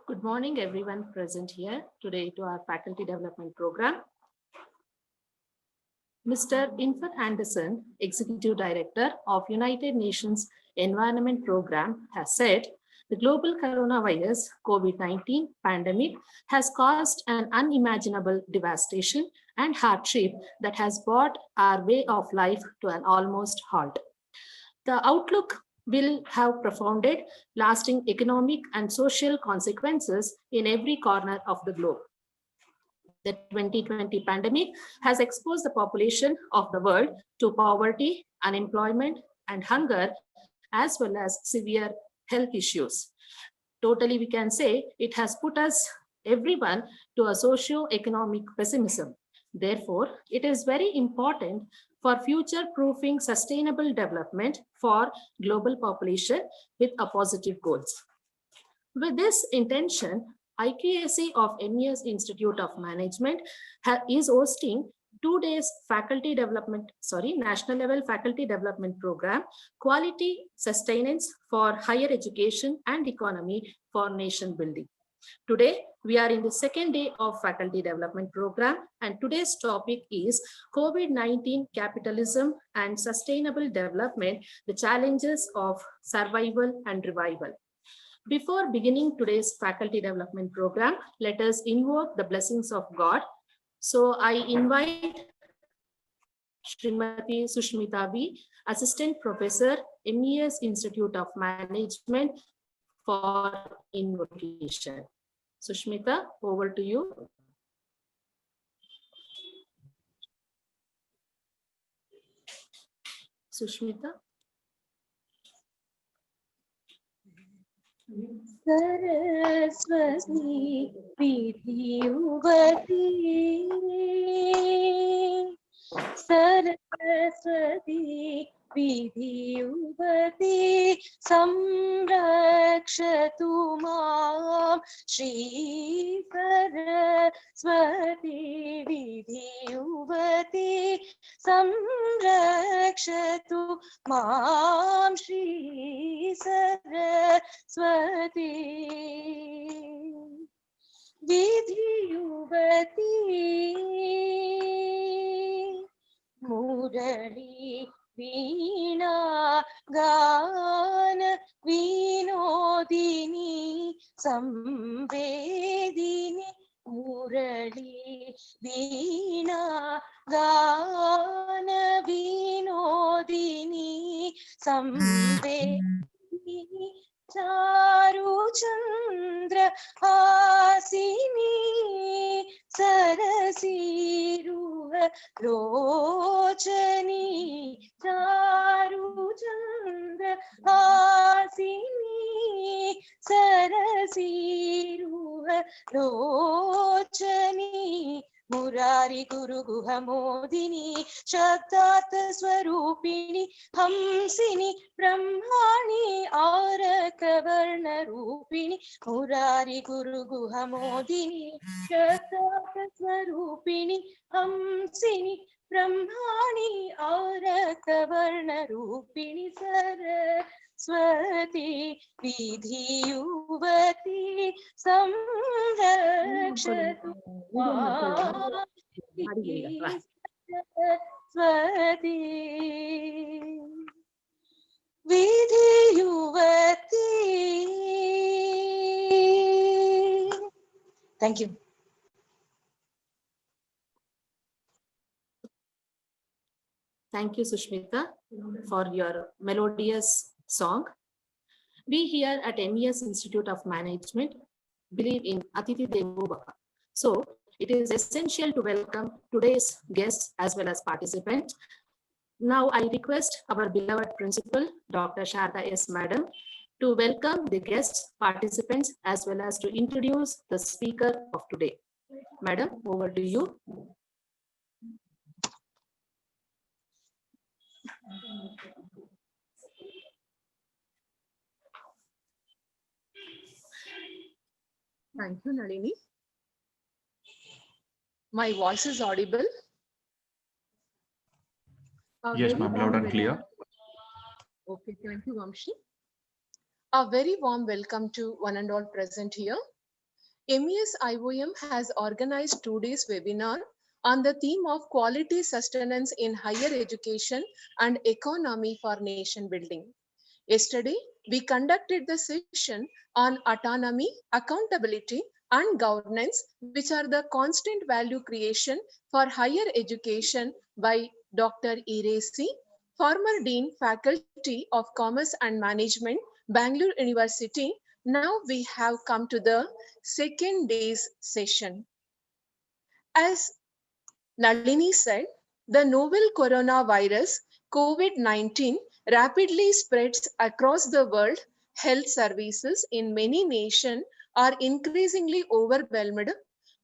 Good morning, everyone present here today to our faculty development program. Mr. Infer Anderson, Executive Director of United Nations Environment Program, has said the global coronavirus COVID-19 pandemic has caused an unimaginable devastation and hardship that has brought our way of life to an almost halt. The outlook will have profounded, lasting economic and social consequences in every corner of the globe. The 2020 pandemic has exposed the population of the world to poverty, unemployment, and hunger, as well as severe health issues. Totally, we can say it has put us, everyone, to a socio-economic pessimism. Therefore, it is very important for future-proofing sustainable development for global population with a positive goals. With this intention, IQAC of MES Institute of Management is hosting 2 days national level faculty development program, quality sustenance for higher education and economy for nation building. Today, we are in the second day of faculty development program, and today's topic is COVID-19 capitalism and sustainable development, the challenges of survival and revival. Before beginning today's faculty development program, let us invoke the blessings of God. So I invite Srimati Sushmita V, Assistant Professor, MES Institute of Management, for invocation. Sushmita, over to you. Sushmita. Saraswati Vidhiyuvati Saraswati Vidhiyuvati Samrakshatu Mam Shri Saraswati Vidhiyuvati Samrakshatu Mam Shri Saraswati Vidhiyuvati Murali Veena Gana Vinodini Samvedini Murali Veena Gana Vinodini Samvedini Charu Chandra Hasini Sarasiruha Lochani Charu Chandra Hasini Sarasiruha Lochani Murari Guru Guha Modini Shabdat Swarupini Hamsini Brahmani Arakavarna Rupini Murari Guru Guha Modini Shabdat Swarupini Hamsini Brahmani Arakavarna Rupini Saraswati Vidhiyuvati Samrakshatu Saraswati Vidhiyuvati. Thank you. Thank you, Sushmita, for your melodious song. We here at MES Institute of Management believe in Atiti Devo Bhava. So it is essential to welcome today's guests as well as participants. Now I request our beloved principal, Dr. Sharda S. Madam, to welcome the guests, participants, as well as to introduce the speaker of today. Madam, over to you. Thank you, Nalini. My voice is audible? Yes, ma'am, loud and clear. Okay, thank you, Vamshi. A very warm welcome to one and all present here. MESIOM has organized today's webinar on the theme of quality sustenance in higher education and economy for nation building. Yesterday, we conducted the session on autonomy, accountability, and governance, which are the constant value creation for higher education by Dr. Iresi, former Dean, Faculty of Commerce and Management, Bangalore University. Now we have come to the second day's session. As Nalini said, the novel coronavirus COVID-19 rapidly spreads across the world. Health services in many nations are increasingly overwhelmed,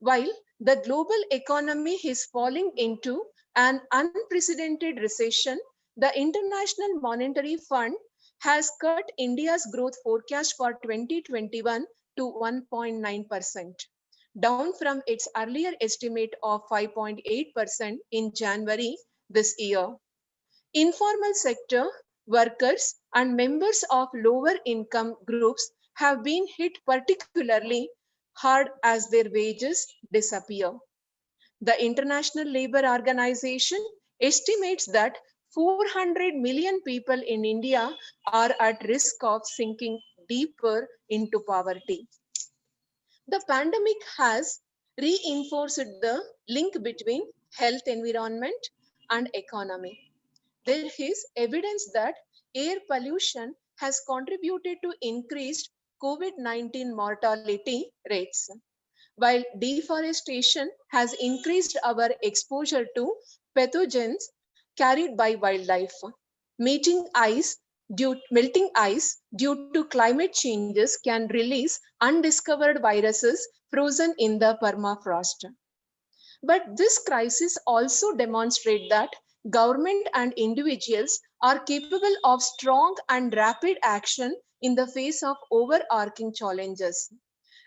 while the global economy is falling into an unprecedented recession. The International Monetary Fund has cut India's growth forecast for 2021 to 1.9%, down from its earlier estimate of 5.8% in January this year. Informal sector workers and members of lower income groups have been hit particularly hard as their wages disappear. The International Labour Organization estimates that 400 million people in India are at risk of sinking deeper into poverty. The pandemic has reinforced the link between health, environment, and economy. There is evidence that air pollution has contributed to increased COVID-19 mortality rates, while deforestation has increased our exposure to pathogens carried by wildlife. Melting ice due to climate changes can release undiscovered viruses frozen in the permafrost. But this crisis also demonstrates that government and individuals are capable of strong and rapid action in the face of overarching challenges.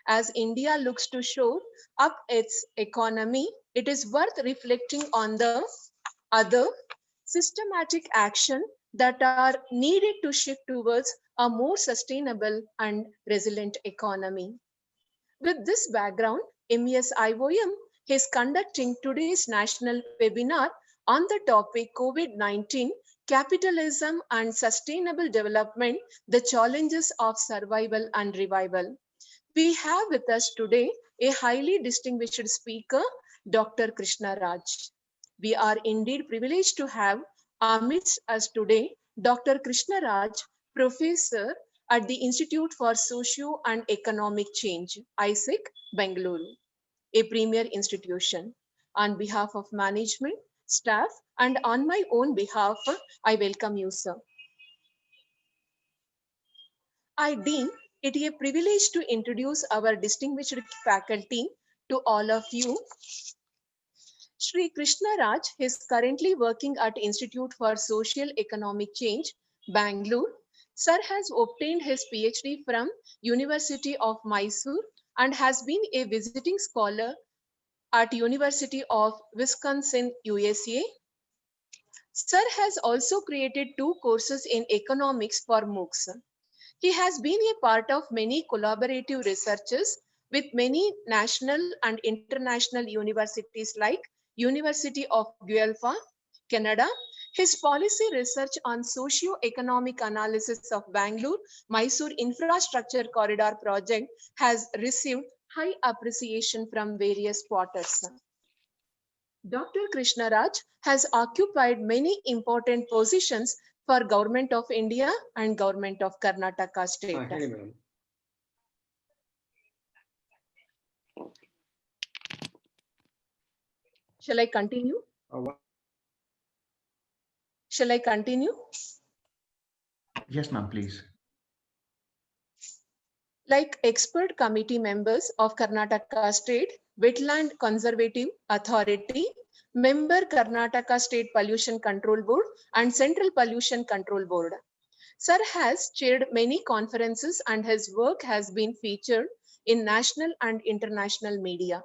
As India looks to shore up its economy, it is worth reflecting on the other systematic action that are needed to shift towards a more sustainable and resilient economy. With this background, MESIOM is conducting today's national webinar on the topic COVID-19, Capitalism and Sustainable Development, the Challenges of Survival and Revival. We have with us today a highly distinguished speaker, Dr. Krishna Raj. We are indeed privileged to have amidst us today Dr. Krishna Raj, Professor at the Institute for Socio and Economic Change, ISEC, Bengaluru, a premier institution. On behalf of management, staff, and on my own behalf, I welcome you, sir. I deem it a privilege to introduce our distinguished faculty to all of you. Sri Krishna Raj is currently working at Institute for Social Economic Change, Bangalore. Sir has obtained his PhD from University of Mysore and has been a visiting scholar at University of Wisconsin, USA. Sir has also created 2 courses in economics for MOOCs. He has been a part of many collaborative researches with many national and international universities like University of Guelph, Canada. His policy research on socio-economic analysis of Bangalore-Mysore infrastructure corridor project has received high appreciation from various quarters. Dr. Krishna Raj has occupied many important positions for Government of India and Government of Karnataka state. Shall I continue? Shall I continue? Yes, ma'am, please. Like expert committee members of Karnataka State Wetland Conservative Authority, member Karnataka State Pollution Control Board and Central Pollution Control Board. Sir has chaired many conferences and his work has been featured in national and international media.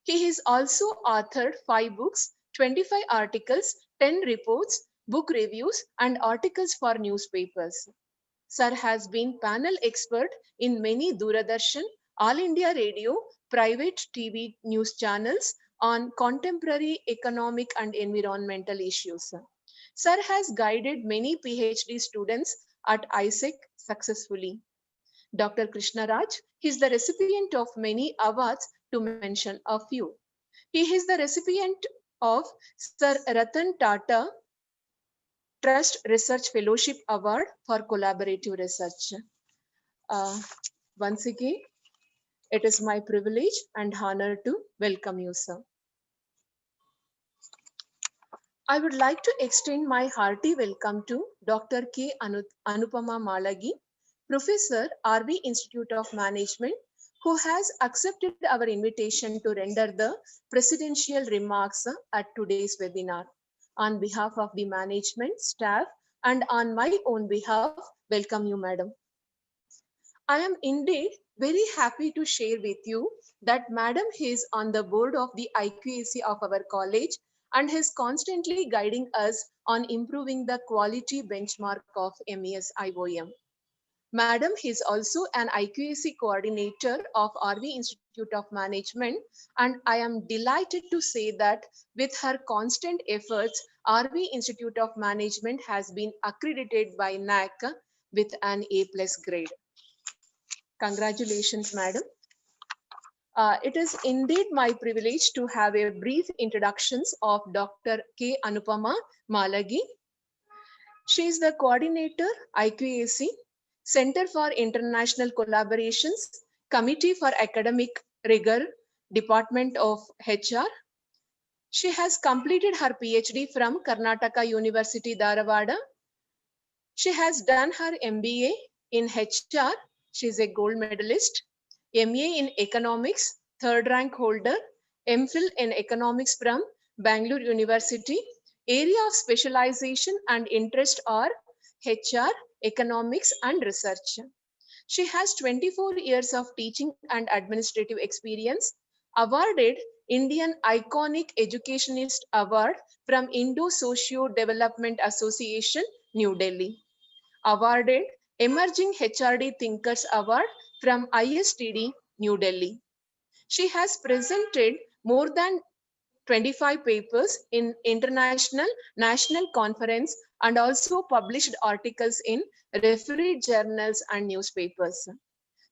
He has also authored 5 books, 25 articles, 10 reports, book reviews, and articles for newspapers. Sir has been panel expert in many Doordarshan, All India Radio, private TV news channels on contemporary economic and environmental issues. Sir has guided many PhD students at ISEC successfully. Dr. Krishna Raj is the recipient of many awards, to mention a few. He is the recipient of Sir Ratan Tata Trust Research Fellowship Award for Collaborative Research. Once again, it is my privilege and honor to welcome you, sir. I would like to extend my hearty welcome to Dr. K. Anupama Malagi, Professor, RV Institute of Management, who has accepted our invitation to render the presidential remarks at today's webinar. On behalf of the management, staff, and on my own behalf, welcome you, madam. I am indeed very happy to share with you that madam is on the board of the IQAC of our college and is constantly guiding us on improving the quality benchmark of MES IOM. Madam is also an IQAC coordinator of RV Institute of Management, and I am delighted to say that with her constant efforts, RV Institute of Management has been accredited by NAC with an A+ grade. Congratulations, madam. It is indeed my privilege to have a brief introductions of Dr. K. Anupama Malagi. She is the coordinator, IQAC, Center for International Collaborations, Committee for Academic Rigor, Department of HR. She has completed her PhD from Karnataka University, Dharawada. She has done her MBA in HR. She is a gold medalist. MA in Economics, third rank holder. MPhil in Economics from Bangalore University. Area of specialization and interest are HR, Economics, and Research. She has 24 years of teaching and administrative experience, awarded Indian Iconic Educationist Award from Indo-Socio Development Association, New Delhi. Awarded Emerging HRD Thinkers Award from ISTD, New Delhi. She has presented more than 25 papers in international, national conference, and also published articles in refereed journals and newspapers.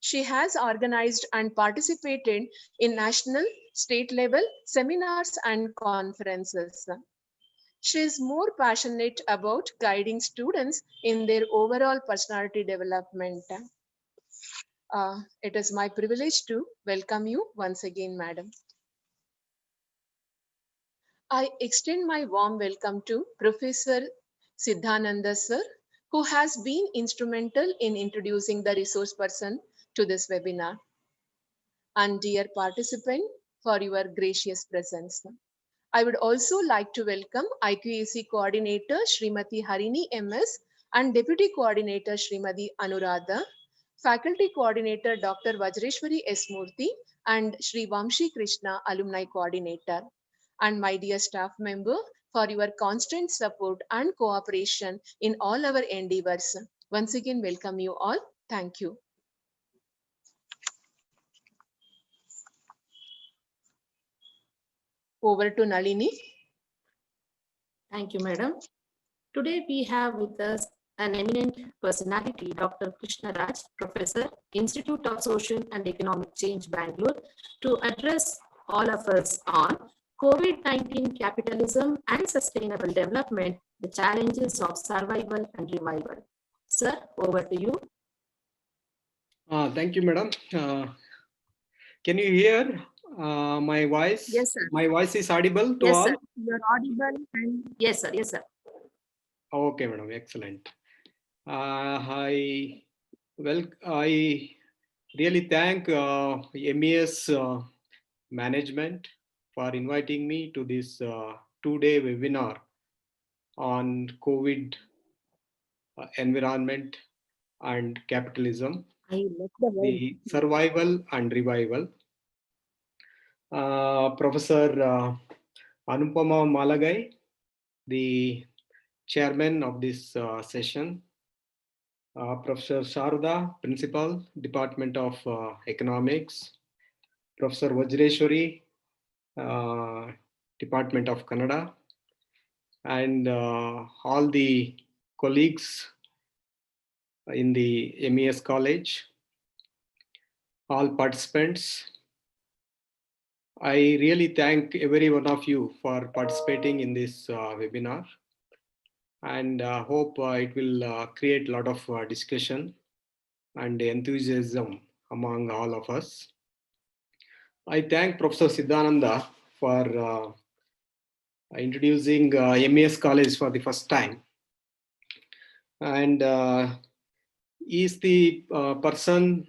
She has organized and participated in national, state level seminars and conferences. She is more passionate about guiding students in their overall personality development. It is my privilege to welcome you once again, madam. I extend my warm welcome to Professor Siddhananda sir, who has been instrumental in introducing the resource person to this webinar. And dear participant, for your gracious presence. I would also like to welcome IQAC Coordinator Srimati Harini MS and Deputy Coordinator Srimati Anuradha, Faculty Coordinator Dr. Vajreshwari S. Murthy, and Sri Vamshi Krishna, Alumni Coordinator, and my dear staff member for your constant support and cooperation in all our endeavors. Once again, welcome you all. Thank you. Over to Nalini. Thank you, madam. Today we have with us an eminent personality, Dr. Krishna Raj, Professor, Institute of Social and Economic Change, Bangalore, to address all of us on COVID-19 capitalism and sustainable development, the challenges of survival and revival. Sir, over to you. Thank you, madam. Can you hear my voice? Yes, sir. My voice is audible to Yes, all? sir. You're audible. And yes, sir. Yes, sir. Okay, madam. Excellent. I really thank MES management for inviting me to this two-day webinar on COVID environment and capitalism, the survival and revival. Professor Anupama Malagai, the chairman of this session, Professor Sharda, Principal, Department of Economics, Professor Vajreshwari, Department of Kannada, and all the colleagues in the MES College, all participants. I really thank every one of you for participating in this webinar, and hope it will create a lot of discussion and enthusiasm among all of us. I thank Professor Siddhananda for introducing MES College for the first time. And he is the person,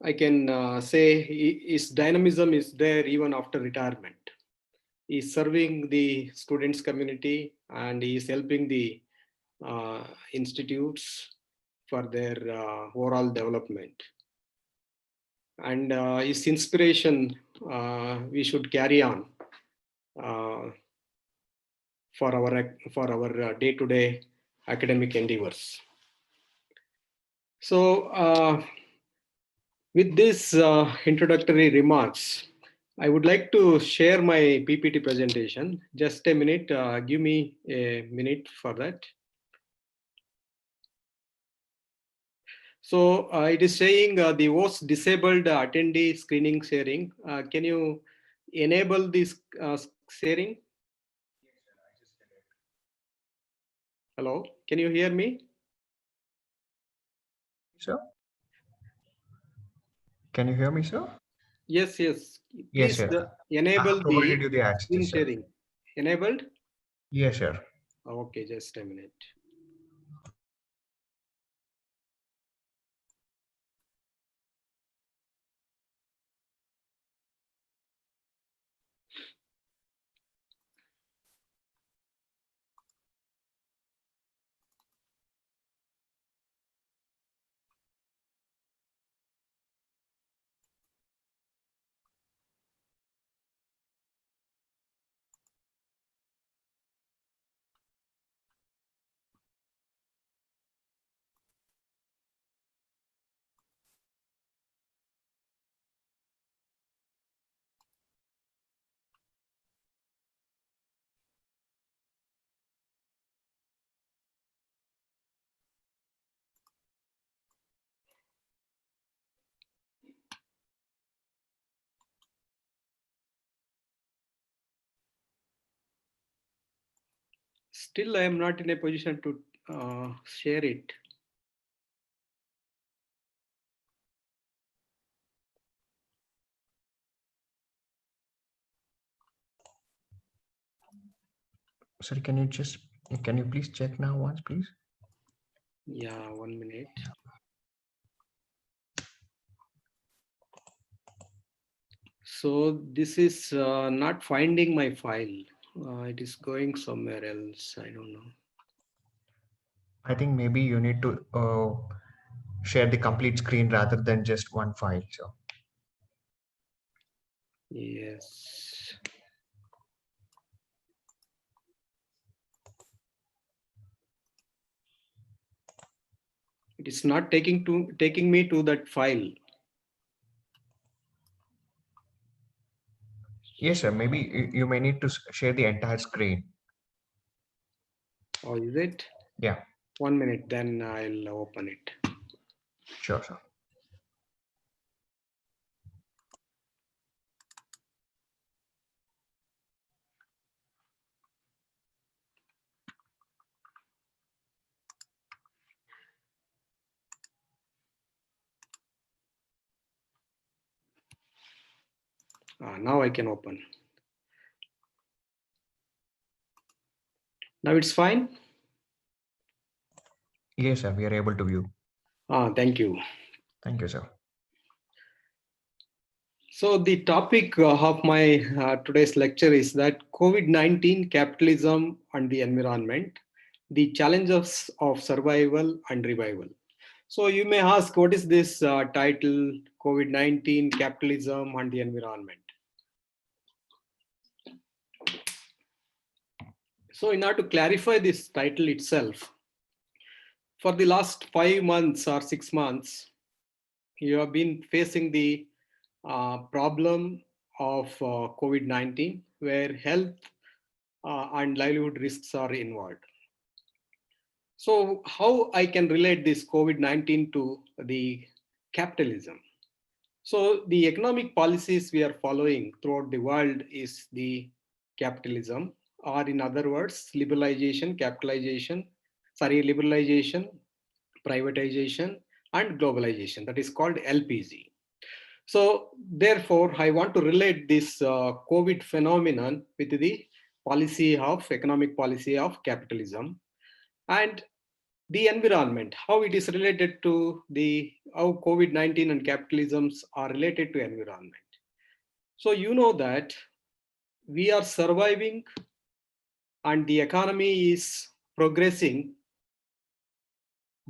I can say, his dynamism is there even after retirement. He is serving the students community and he is helping the institutes for their overall development. And his inspiration we should carry on for our day-to-day academic endeavors. So with this introductory remarks, I would like to share my PPT presentation. Just a minute, give me a minute for that. So it is saying the host disabled attendee screening sharing. Can you enable this sharing? Hello, can you hear me? Sir? Can you hear me, sir? Yes, yes. Yes, Please sir. enable Provided the you the screen access, sir. sharing. Enabled? Yes, sir. Okay, just a minute. Still, I am not in a position to share it. Sir, can you please check now once, please? Yeah, 1 minute. So this is not finding my file. It is going somewhere else. I don't know. I think maybe you need to share the complete screen rather than just one file, sir. Yes. It is not taking me to that file. Yes, sir. Maybe you may need to share the entire screen. Oh, is it? Yeah. 1 minute, then I'll open it. Sure, sir. Now I can open. Now it's fine? Yes, sir. We are able to view. Thank you. Thank you, sir. So the topic of my today's lecture is that COVID-19, capitalism and the environment, the challenges of survival and revival. So you may ask, what is this title, COVID-19, capitalism and the environment? So in order to clarify this title itself, for the last 5 months or 6 months, you have been facing the problem of COVID-19, where health and livelihood risks are involved. So how I can relate this COVID-19 to the capitalism? So the economic policies we are following throughout the world is the capitalism, or in other words, liberalization, privatization, and globalization. That is called LPG. So therefore, I want to relate this COVID phenomenon with the economic policy of capitalism, and the environment, how it is related to how COVID-19 and capitalisms are related to environment. So you know that we are surviving and the economy is progressing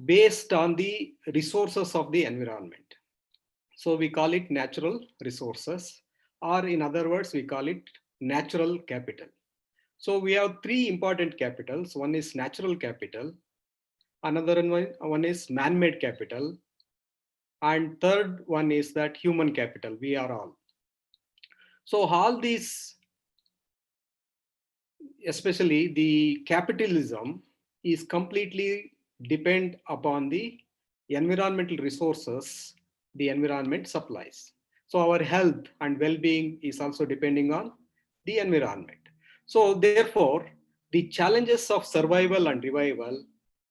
based on the resources of the environment. So we call it natural resources, or in other words, we call it natural capital. So we have three important capitals. One is natural capital, another one is man-made capital, and third one is that human capital, we are all. So all these, especially the capitalism, is completely depend upon the environmental resources the environment supplies. So our health and well-being is also depending on the environment. So therefore, the challenges of survival and revival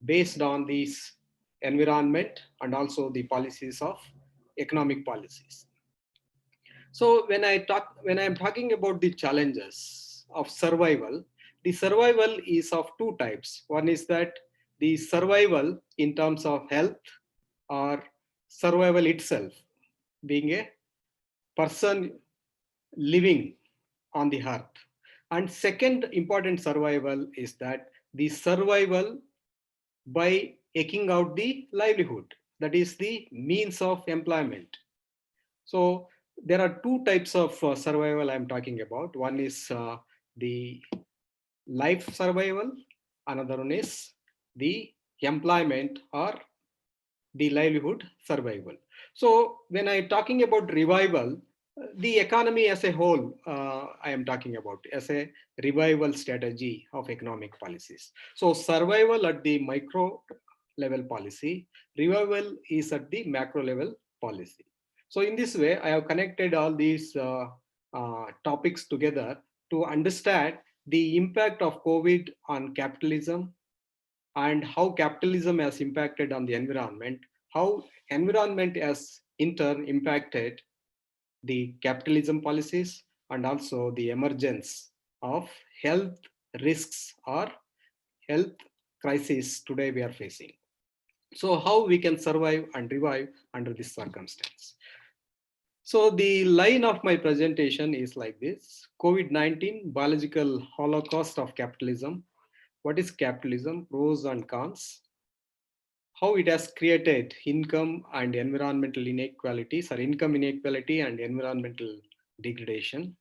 based on these environment and also the policies of economic policies. So when I'm talking about the challenges of survival, the survival is of two types. One is that the survival in terms of health, or survival itself, being a person living on the earth. And second important survival is that the survival by eking out the livelihood, that is the means of employment. So there are two types of survival I'm talking about. One is the life survival, another one is the employment or the livelihood survival. So when I'm talking about revival, the economy as a whole, I am talking about as a revival strategy of economic policies. So survival at the micro level policy, revival is at the macro level policy. So in this way, I have connected all these topics together to understand the impact of COVID on capitalism, and how capitalism has impacted on the environment, how environment has in turn impacted the capitalism policies, and also the emergence of health risks or health crisis today we are facing. So how we can survive and revive under this circumstance. So the line of my presentation is like this: COVID-19, biological holocaust of capitalism. What is capitalism? Pros and cons. How it has created income and environmental inequalities, or income inequality and environmental degradation.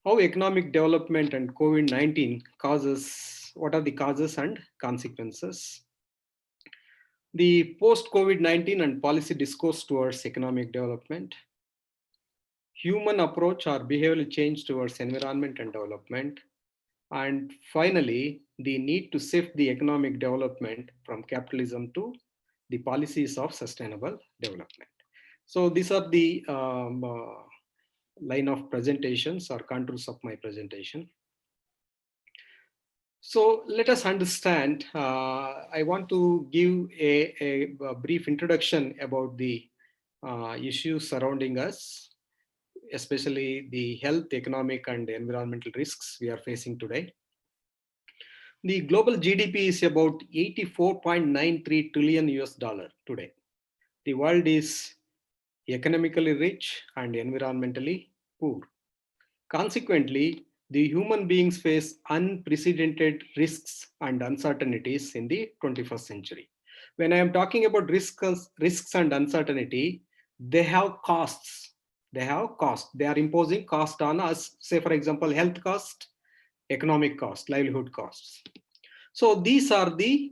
How economic development and COVID-19 causes, what are the causes and consequences? The post-COVID-19 and policy discourse towards economic development. Human approach or behavioral change towards environment and development. And finally, the need to shift the economic development from capitalism to the policies of sustainable development. So these are the line of presentations or contours of my presentation. So let us understand, I want to give a brief introduction about the issues surrounding us, especially the health, economic, and environmental risks we are facing today. The global GDP is about 84.93 trillion US dollar today. The world is economically rich and environmentally poor. Consequently, the human beings face unprecedented risks and uncertainties in the 21st century. When I am talking about risks and uncertainty, they have costs. They have cost. They are imposing cost on us. Say, for example, health cost, economic cost, livelihood costs. So these are the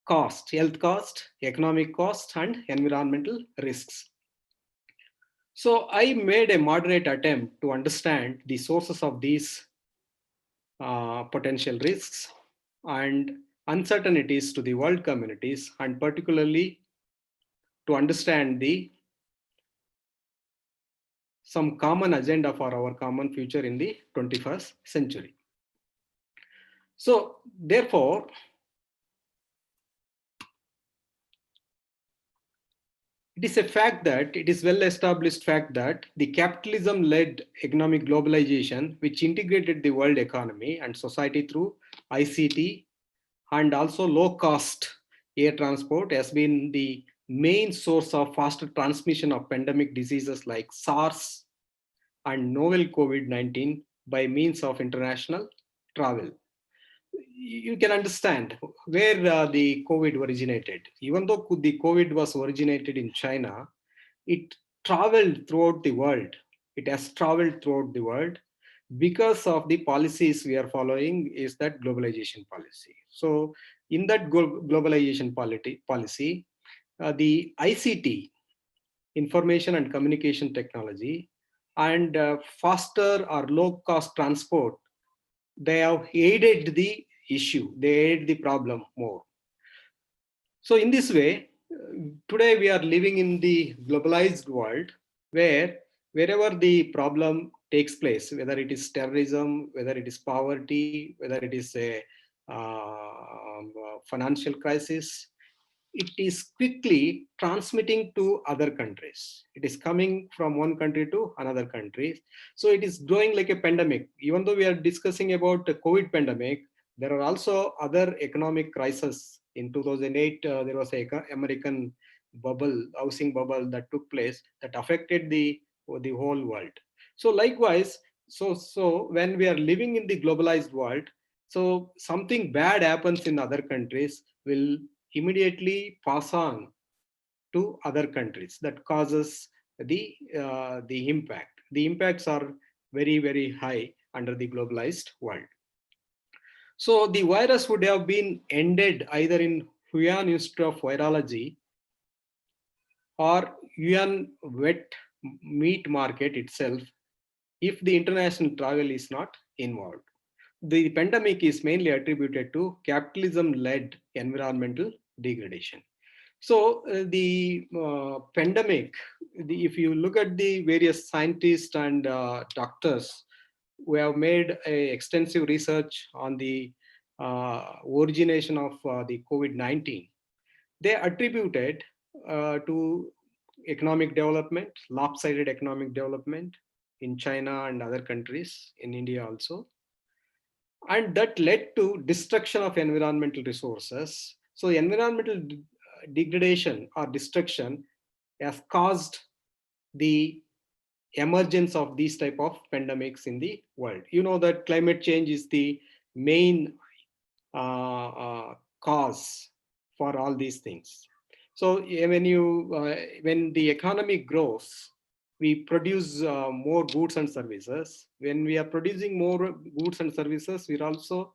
cost, health cost, economic cost, and environmental risks. So I made a moderate attempt to understand the sources of these potential risks and uncertainties to the world communities, and particularly to understand the some common agenda for our common future in the 21st century. So therefore, it is a fact that it is well established fact that the capitalism led economic globalization, which integrated the world economy and society through ICT and also low cost air transport, has been the main source of faster transmission of pandemic diseases like SARS and novel COVID-19 by means of international travel. You can understand where the COVID originated. Even though the COVID was originated in China, it traveled throughout the world. It has traveled throughout the world because of the policies we are following is that globalization policy. So in that globalization policy, the ICT, information and communication technology, and faster or low cost transport, they have aided the issue, they aid the problem more. So in this way, today we are living in the globalized world where wherever the problem takes place, whether it is terrorism, whether it is poverty, whether it is a financial crisis, it is quickly transmitting to other countries. It is coming from one country to another country. So it is growing like a pandemic. Even though we are discussing about the COVID pandemic, there are also other economic crises. In 2008, there was an American bubble, housing bubble that took place that affected the whole world. So likewise, so when we are living in the globalized world, so something bad happens in other countries will immediately pass on to other countries that causes the impact. The impacts are very high under the globalized world. So the virus would have been ended either in Wuhan Institute of Virology or Yuan wet meat market itself if the international travel is not involved. The pandemic is mainly attributed to capitalism-led environmental degradation. So the pandemic, if you look at the various scientists and doctors who have made extensive research on the origination of the COVID-19, they attributed to economic development, lopsided economic development in China and other countries, in India also. And that led to destruction of environmental resources. So environmental degradation or destruction has caused the emergence of these type of pandemics in the world. You know that climate change is the main cause for all these things. So when the economy grows, we produce more goods and services. When we are producing more goods and services, we're also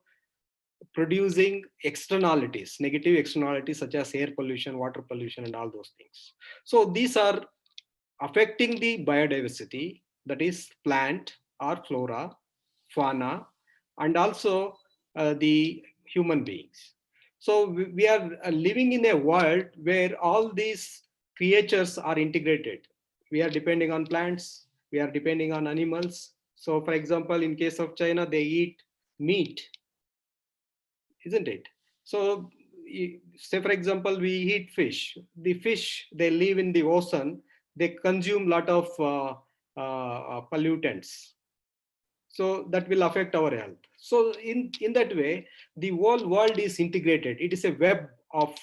producing externalities, negative externalities such as air pollution, water pollution, and all those things. So these are affecting the biodiversity, that is plant or flora, fauna, and also the human beings. So we are living in a world where all these creatures are integrated. We are depending on plants, we are depending on animals. So for example, in case of China, they eat meat, isn't it? So say for example, we eat fish. The fish, they live in the ocean, they consume a lot of pollutants. So that will affect our health. So in that way, the whole world is integrated. It is a web of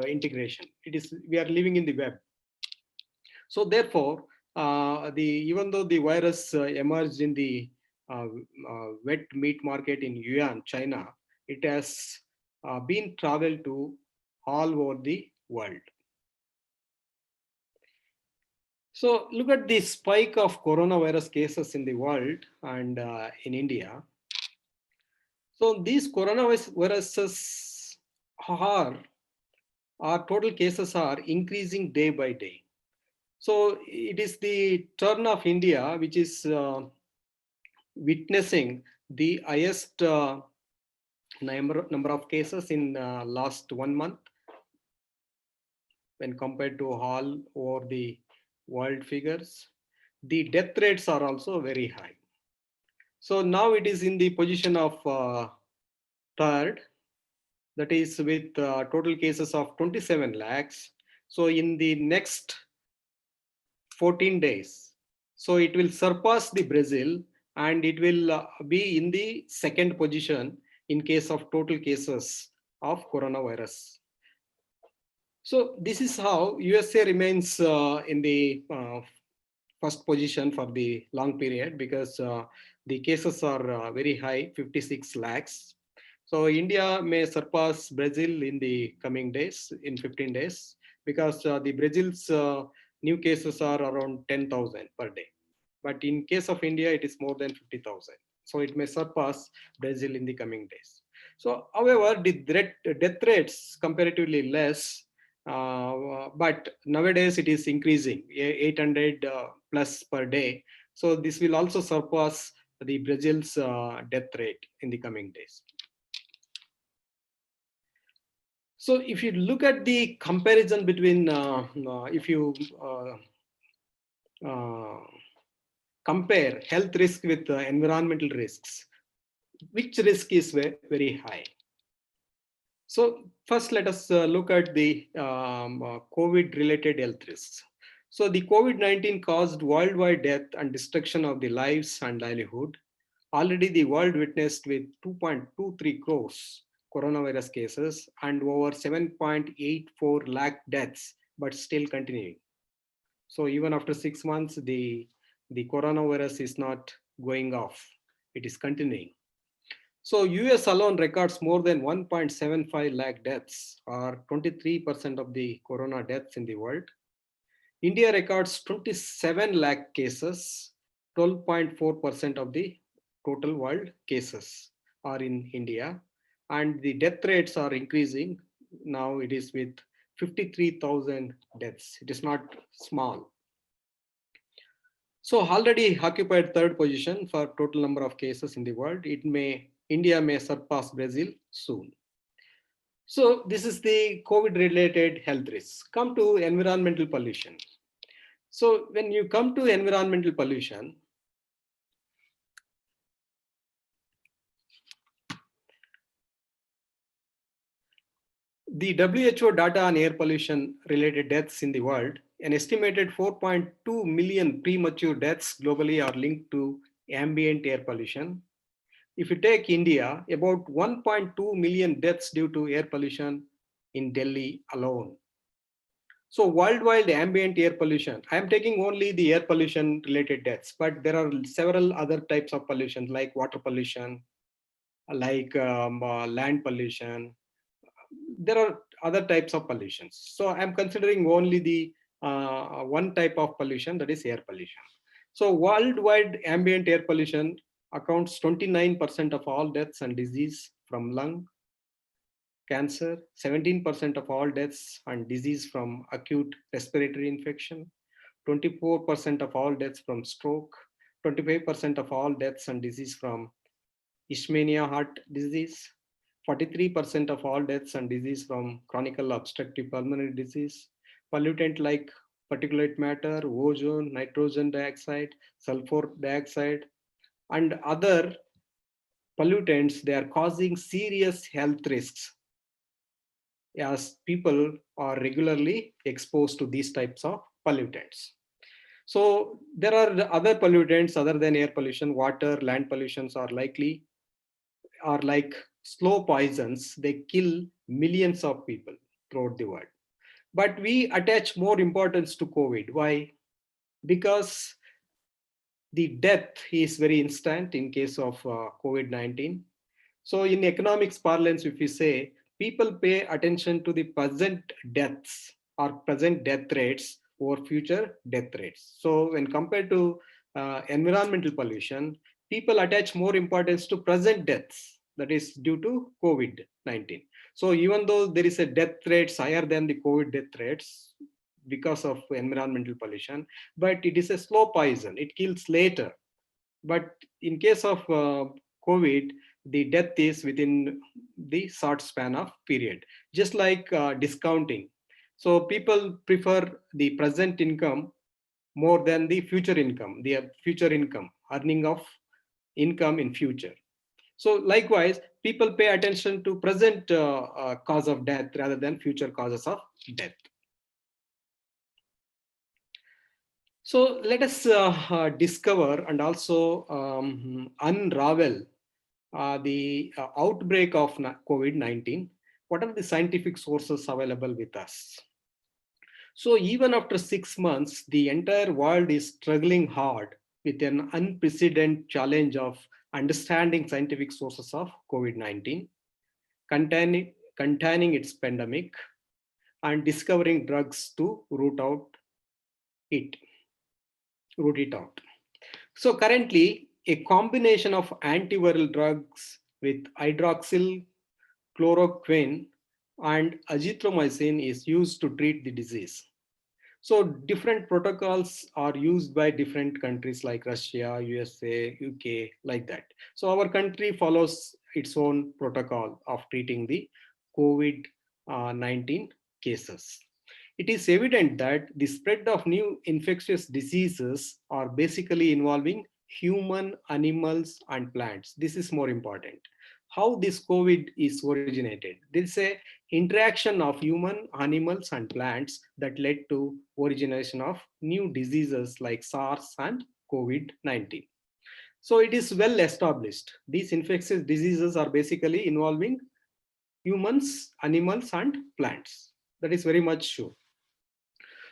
integration. We are living in the web. So therefore, even though the virus emerged in the wet meat market in Yuan, China, it has been traveled to all over the world. So look at the spike of coronavirus cases in the world and in India. So these coronaviruses our total cases are increasing day by day. So it is the turn of India, which is witnessing the highest number of cases in last 1 month when compared to all over the world figures. The death rates are also very high. So now it is in the position of third, that is with total cases of 27 lakhs. So in the next 14 days, so it will surpass the Brazil and it will be in the second position in case of total cases of coronavirus. So this is how USA remains in the first position for the long period because the cases are very high, 56 lakhs. So India may surpass Brazil in the coming days, in 15 days, because the Brazil's new cases are around 10,000 per day. But in case of India, it is more than 50,000. So it may surpass Brazil in the coming days. So however, the death rates comparatively less, but nowadays it is increasing, 800 plus per day. So this will also surpass the Brazil's death rate in the coming days. So if you look at the comparison between, if you compare health risk with environmental risks, which risk is very high? So first, let us look at the COVID-related health risks. So the COVID-19 caused worldwide death and destruction of the lives and livelihood. Already the world witnessed with 2.23 crores coronavirus cases and over 7.84 lakh deaths, but still continuing. So even after 6 months, the coronavirus is not going off. It is continuing. So US alone records more than 1.75 lakh deaths, or 23% of the corona deaths in the world. India records 27 lakh cases, 12.4% of the total world cases are in India. And the death rates are increasing. Now it is with 53,000 deaths. It is not small. So already occupied third position for total number of cases in the world. India may surpass Brazil soon. So this is the COVID-related health risks. Come to environmental pollution. So when you come to environmental pollution, the WHO data on air pollution related deaths in the world, an estimated 4.2 million premature deaths globally are linked to ambient air pollution. If you take India, about 1.2 million deaths due to air pollution in Delhi alone. So worldwide ambient air pollution, I am taking only the air pollution related deaths, but there are several other types of pollution like water pollution, like land pollution. There are other types of pollutions. So I'm considering only the one type of pollution, that is air pollution. So worldwide ambient air pollution accounts 29% of all deaths and disease from lung cancer, 17% of all deaths and disease from acute respiratory infection, 24% of all deaths from stroke, 25% of all deaths and disease from ischemia heart disease, 43% of all deaths and disease from chronic obstructive pulmonary disease, pollutant like particulate matter, ozone, nitrogen dioxide, sulfur dioxide, and other pollutants, they are causing serious health risks as people are regularly exposed to these types of pollutants. So there are other pollutants other than air pollution, water, land pollutions are like slow poisons. They kill millions of people throughout the world. But we attach more importance to COVID. Why? Because the death is very instant in case of COVID-19. So in economics parlance, if we say, people pay attention to the present deaths or present death rates over future death rates. So when compared to environmental pollution, people attach more importance to present deaths that is due to COVID-19. So even though there is a death rates higher than the COVID death rates because of environmental pollution, but it is a slow poison. It kills later. But in case of COVID, the death is within the short span of period, just like discounting. So people prefer the present income more than the future income, earning of income in future. So likewise, people pay attention to present cause of death rather than future causes of death. So let us discover and also unravel the outbreak of COVID-19. What are the scientific sources available with us? So even after 6 months, the entire world is struggling hard with an unprecedented challenge of understanding scientific sources of COVID-19, containing its pandemic, and discovering drugs to root it out. So currently, a combination of antiviral drugs with hydroxychloroquine and azithromycin is used to treat the disease. So different protocols are used by different countries like Russia, USA, UK, like that. So our country follows its own protocol of treating the COVID-19 cases. It is evident that the spread of new infectious diseases are basically involving human, animals, and plants. This is more important. How this COVID is originated. There is a interaction of human, animals, and plants that led to origination of new diseases like SARS and COVID-19. So it is well established. These infectious diseases are basically involving humans, animals, and plants. That is very much sure.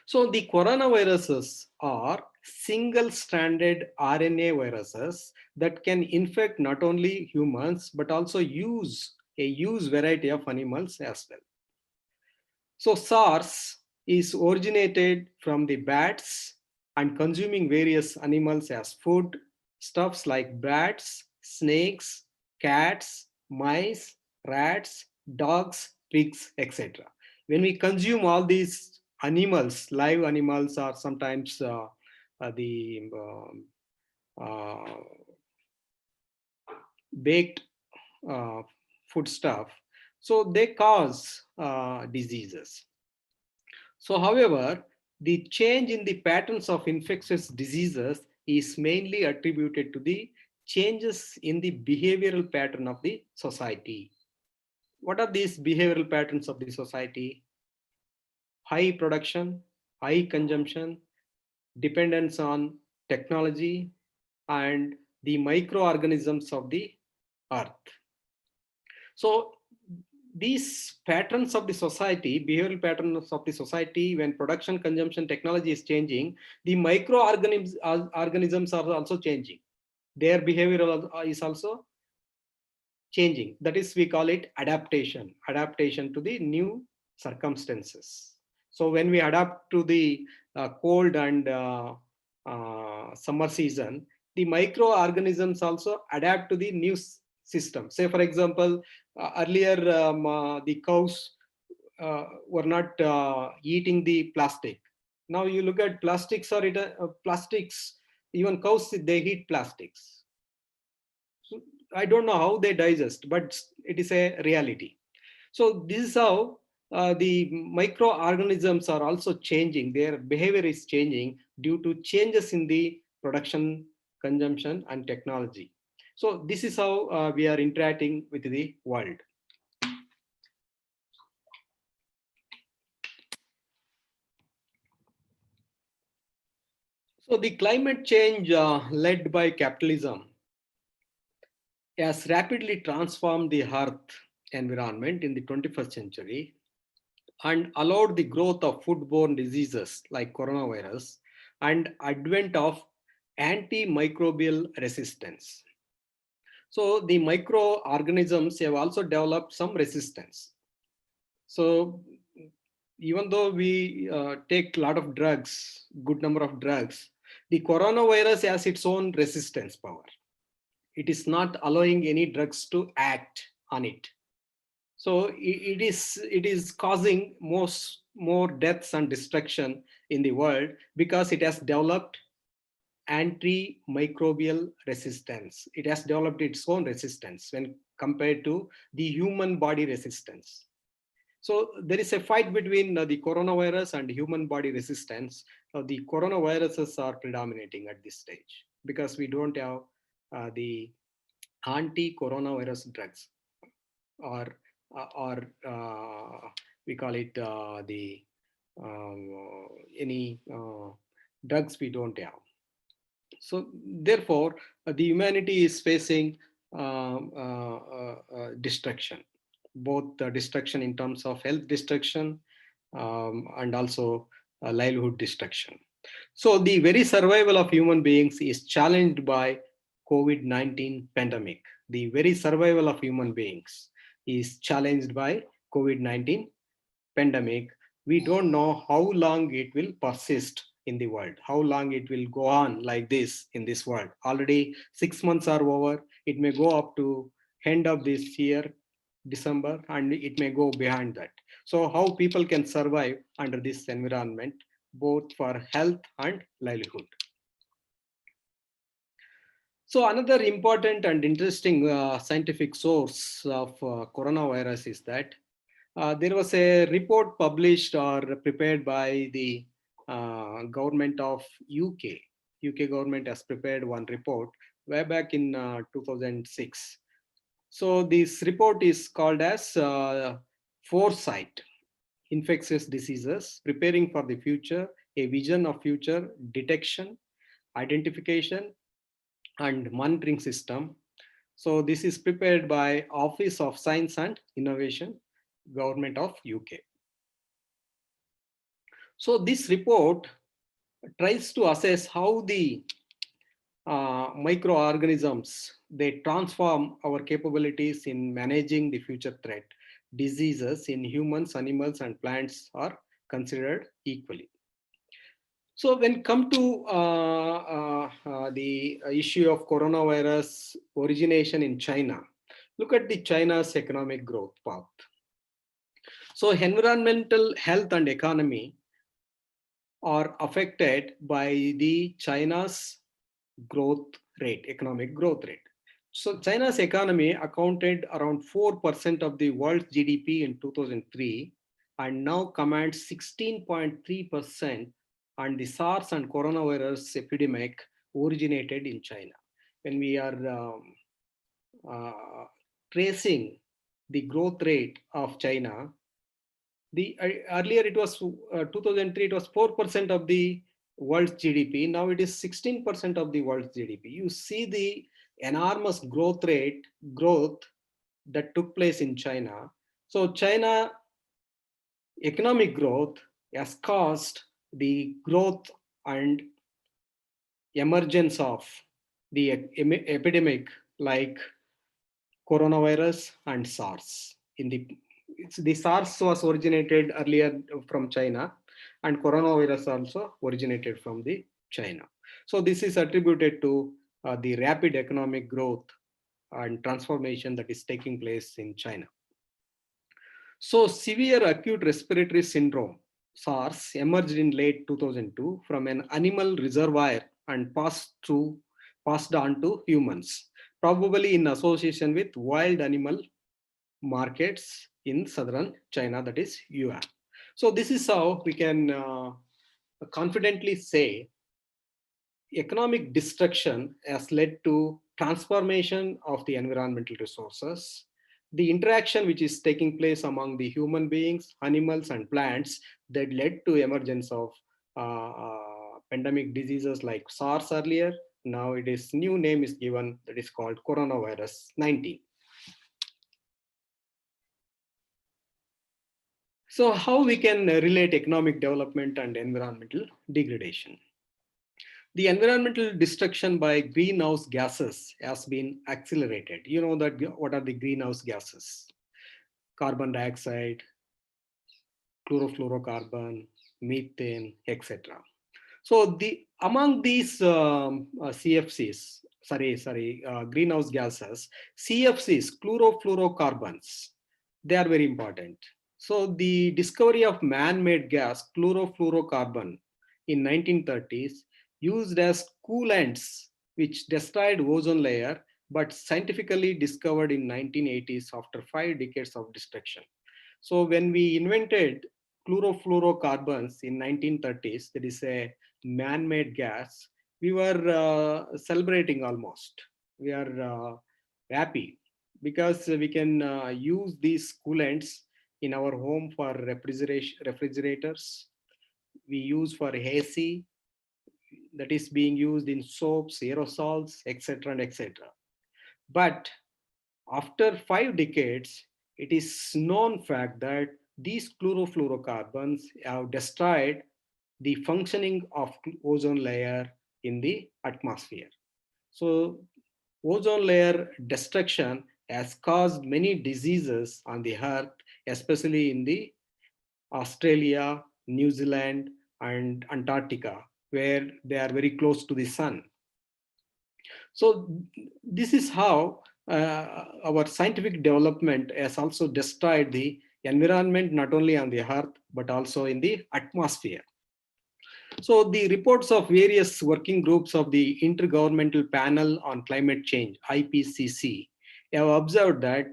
So the coronaviruses are single-stranded RNA viruses that can infect not only humans, but also use a huge variety of animals as well. So SARS is originated from the bats and consuming various animals as food, stuffs like bats, snakes, cats, mice, rats, dogs, pigs, etc. When we consume all these animals, live animals, or sometimes the baked food stuff, so they cause diseases. So however, the change in the patterns of infectious diseases is mainly attributed to the changes in the behavioral pattern of the society. What are these behavioral patterns of the society? High production, high consumption, dependence on technology, and the microorganisms of the earth. So these patterns of the society, behavioral patterns of the society, when production, consumption, technology is changing, the microorganisms are also changing. Their behavior is also changing. That is, we call it adaptation to the new circumstances. So when we adapt to the cold and summer season, the microorganisms also adapt to the new system. Say, for example, earlier the cows were not eating the plastic. Now you look at plastics or plastics, even cows, they eat plastics. So I don't know how they digest, but it is a reality. So this is how the microorganisms are also changing. Their behavior is changing due to changes in the production, consumption, and technology. So this is how we are interacting with the world. So the climate change led by capitalism has rapidly transformed the Earth environment in the 21st century and allowed the growth of foodborne diseases like coronavirus and advent of antimicrobial resistance. So the microorganisms have also developed some resistance. So even though we take a lot of drugs, good number of drugs, the coronavirus has its own resistance power. It is not allowing any drugs to act on it. So it is causing more deaths and destruction in the world because it has developed antimicrobial resistance. It has developed its own resistance when compared to the human body resistance. So there is a fight between the coronavirus and human body resistance. The coronaviruses are predominating at this stage because we don't have the anti-coronavirus drugs, or we call it the any drugs we don't have. So therefore, the humanity is facing destruction, both destruction in terms of health destruction and also livelihood destruction. So the very survival of human beings is challenged by COVID-19 pandemic. The very survival of human beings is challenged by COVID-19 pandemic. We don't know how long it will persist in the world, how long it will go on like this in this world. Already 6 months are over. It may go up to end of this year, December, and it may go behind that. So how people can survive under this environment, both for health and livelihood. So another important and interesting scientific source of coronavirus is that there was a report published or prepared by the government of UK. UK government has prepared one report way back in 2006. So this report is called as Foresight, Infectious Diseases, Preparing for the Future, a Vision of Future Detection, Identification, and Monitoring System. So this is prepared by Office of Science and Innovation, Government of UK. So this report tries to assess how the microorganisms, they transform our capabilities in managing the future threat. Diseases in humans, animals, and plants are considered equally. So when come to the issue of coronavirus origination in China, look at the China's economic growth path. So environmental, health, and economy are affected by the China's growth rate, economic growth rate. So China's economy accounted around 4% of the world's GDP in 2003 and now commands 16.3%, and the SARS and coronavirus epidemic originated in China. When we are tracing the growth rate of China, the earlier it was 2003, it was 4% of the world's GDP. Now it is 16% of the world's GDP. You see the enormous growth that took place in China. So China economic growth has caused the growth and emergence of the epidemic like coronavirus and SARS. The SARS was originated earlier from China, and coronavirus also originated from the China. So this is attributed to the rapid economic growth and transformation that is taking place in China. So severe acute respiratory syndrome, SARS, emerged in late 2002 from an animal reservoir and passed on to humans, probably in association with wild animal markets in southern China, that is Yuan. So this is how we can confidently say economic destruction has led to transformation of the environmental resources. The interaction which is taking place among the human beings, animals, and plants that led to emergence of pandemic diseases like SARS earlier. Now it is new name is given, that is called coronavirus 19. So how we can relate economic development and environmental degradation? The environmental destruction by greenhouse gases has been accelerated. You know that what are the greenhouse gases? Carbon dioxide, chlorofluorocarbon, methane, etc. So among these CFCs, greenhouse gases, CFCs, chlorofluorocarbons, they are very important. So the discovery of man-made gas, chlorofluorocarbon, in 1930s, used as coolants, which destroyed ozone layer, but scientifically discovered in 1980s after 5 decades of destruction. So when we invented chlorofluorocarbons in 1930s, that is a man-made gas, we were celebrating almost. We are happy because we can use these coolants in our home for refrigerators. We use for AC, that is being used in soaps, aerosols, etc. and etc. But after 5 decades, it is known fact that these chlorofluorocarbons have destroyed the functioning of ozone layer in the atmosphere. So ozone layer destruction has caused many diseases on the earth, especially in the Australia, New Zealand, and Antarctica, where they are very close to the sun. So this is how our scientific development has also destroyed the environment, not only on the earth, but also in the atmosphere. So the reports of various working groups of the Intergovernmental Panel on Climate Change, IPCC, have observed that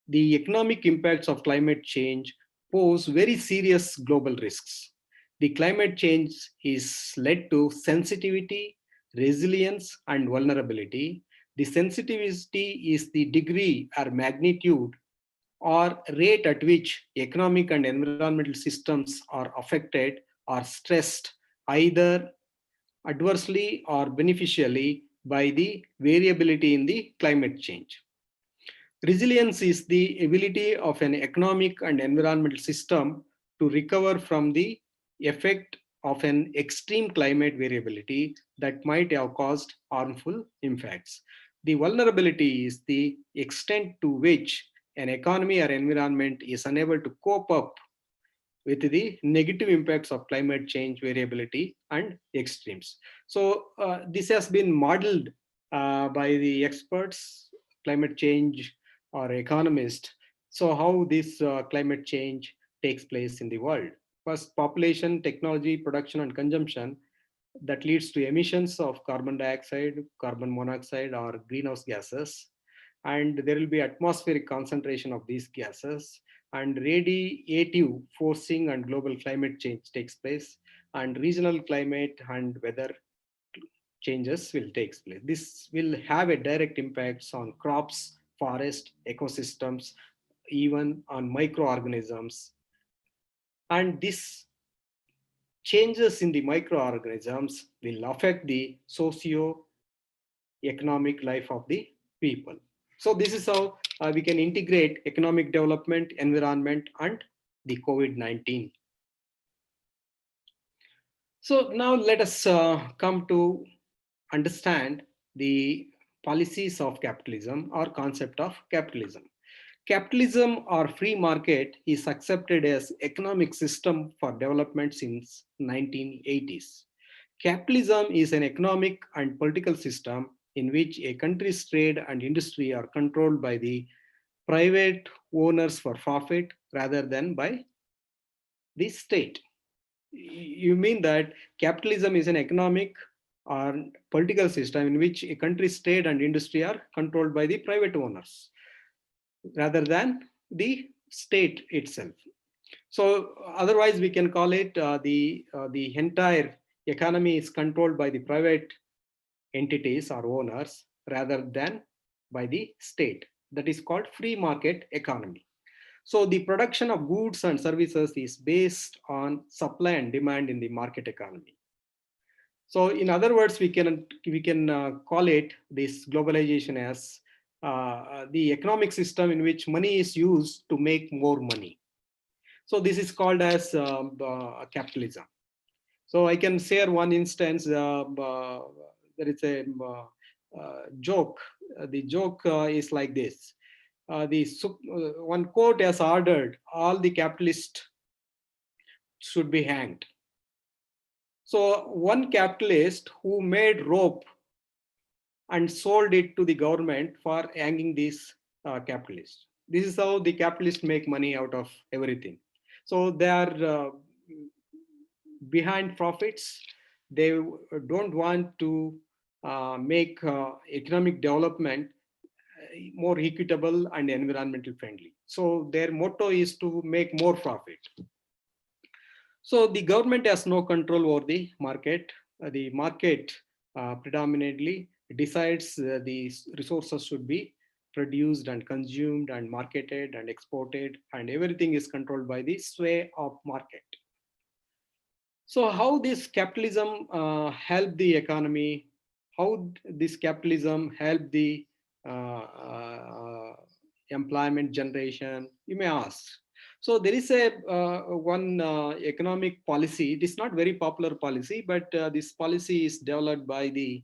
the economic impacts of climate change pose very serious global risks. The climate change is led to sensitivity, resilience, and vulnerability. The sensitivity is the degree or magnitude or rate at which economic and environmental systems are affected or stressed either adversely or beneficially by the variability in the climate change. Resilience is the ability of an economic and environmental system to recover from the effect of an extreme climate variability that might have caused harmful impacts. The vulnerability is the extent to which an economy or environment is unable to cope up with the negative impacts of climate change variability and extremes. So this has been modeled by the experts, climate change or economists. So how this climate change takes place in the world. First, population, technology, production and consumption that leads to emissions of carbon dioxide, carbon monoxide or greenhouse gases. And there will be atmospheric concentration of these gases, and radiative forcing and global climate change takes place, and regional climate and weather changes will take place. This will have a direct impacts on crops, forest, ecosystems, even on microorganisms. And this changes in the microorganisms will affect the socio-economic life of the people. So this is how we can integrate economic development, environment, and the COVID-19. So now let us come to understand the policies of capitalism or concept of capitalism. Capitalism or free market is accepted as economic system for development since 1980s. Capitalism is an economic and political system in which a country's trade and industry are controlled by the private owners for profit rather than by the state. You mean that capitalism is an economic or political system in which a country's trade and industry are controlled by the private owners rather than the state itself. So otherwise we can call it the entire economy is controlled by the private entities or owners rather than by the state. That is called free market economy. So the production of goods and services is based on supply and demand in the market economy. So in other words, we can call it this globalization as the economic system in which money is used to make more money. So this is called as capitalism. So I can share one instance. There is a joke. The joke is like this. One court has ordered all the capitalists should be hanged. So one capitalist who made rope and sold it to the government for hanging these capitalists. This is how the capitalists make money out of everything. So they are behind profits. They don't want to make economic development more equitable and environmental friendly. So their motto is to make more profit. So the government has no control over the market. The market predominantly decides the resources should be produced and consumed and marketed and exported, and everything is controlled by the sway of market. So how this capitalism help the economy? How this capitalism help the employment generation? You may ask. So there is a one economic policy. It is not very popular policy, but this policy is developed by the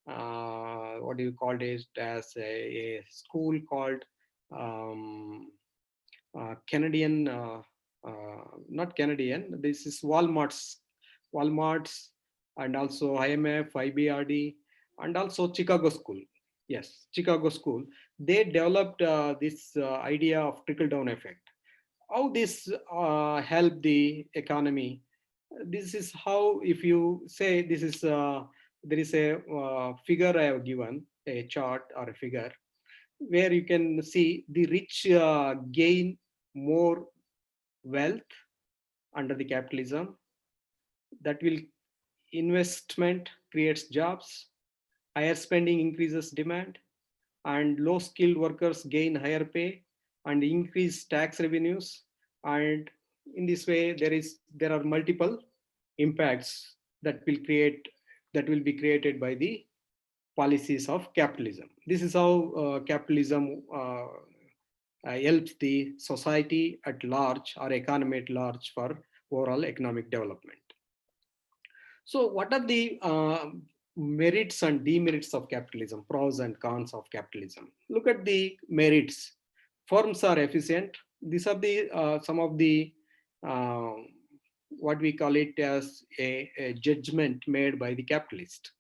what do you call it, as a school called Canadian, not Canadian. This is Walmart's, and also IMF, IBRD, and also Chicago School. Yes, Chicago School. They developed this idea of trickle down effect. How this help the economy? This is how, if you say this is there is a figure I have given, a chart or a figure, where you can see the rich gain more wealth under the capitalism. That will investment creates jobs, higher spending increases demand, and low skilled workers gain higher pay and increase tax revenues. And in this way, there are multiple impacts that will be created by the policies of capitalism. This is how capitalism helps the society at large or economy at large for overall economic development. So what are the merits and demerits of capitalism, pros and cons of capitalism? Look at the merits. Firms are efficient. These are the some of the uh, what we call it as a judgment made by the capitalist.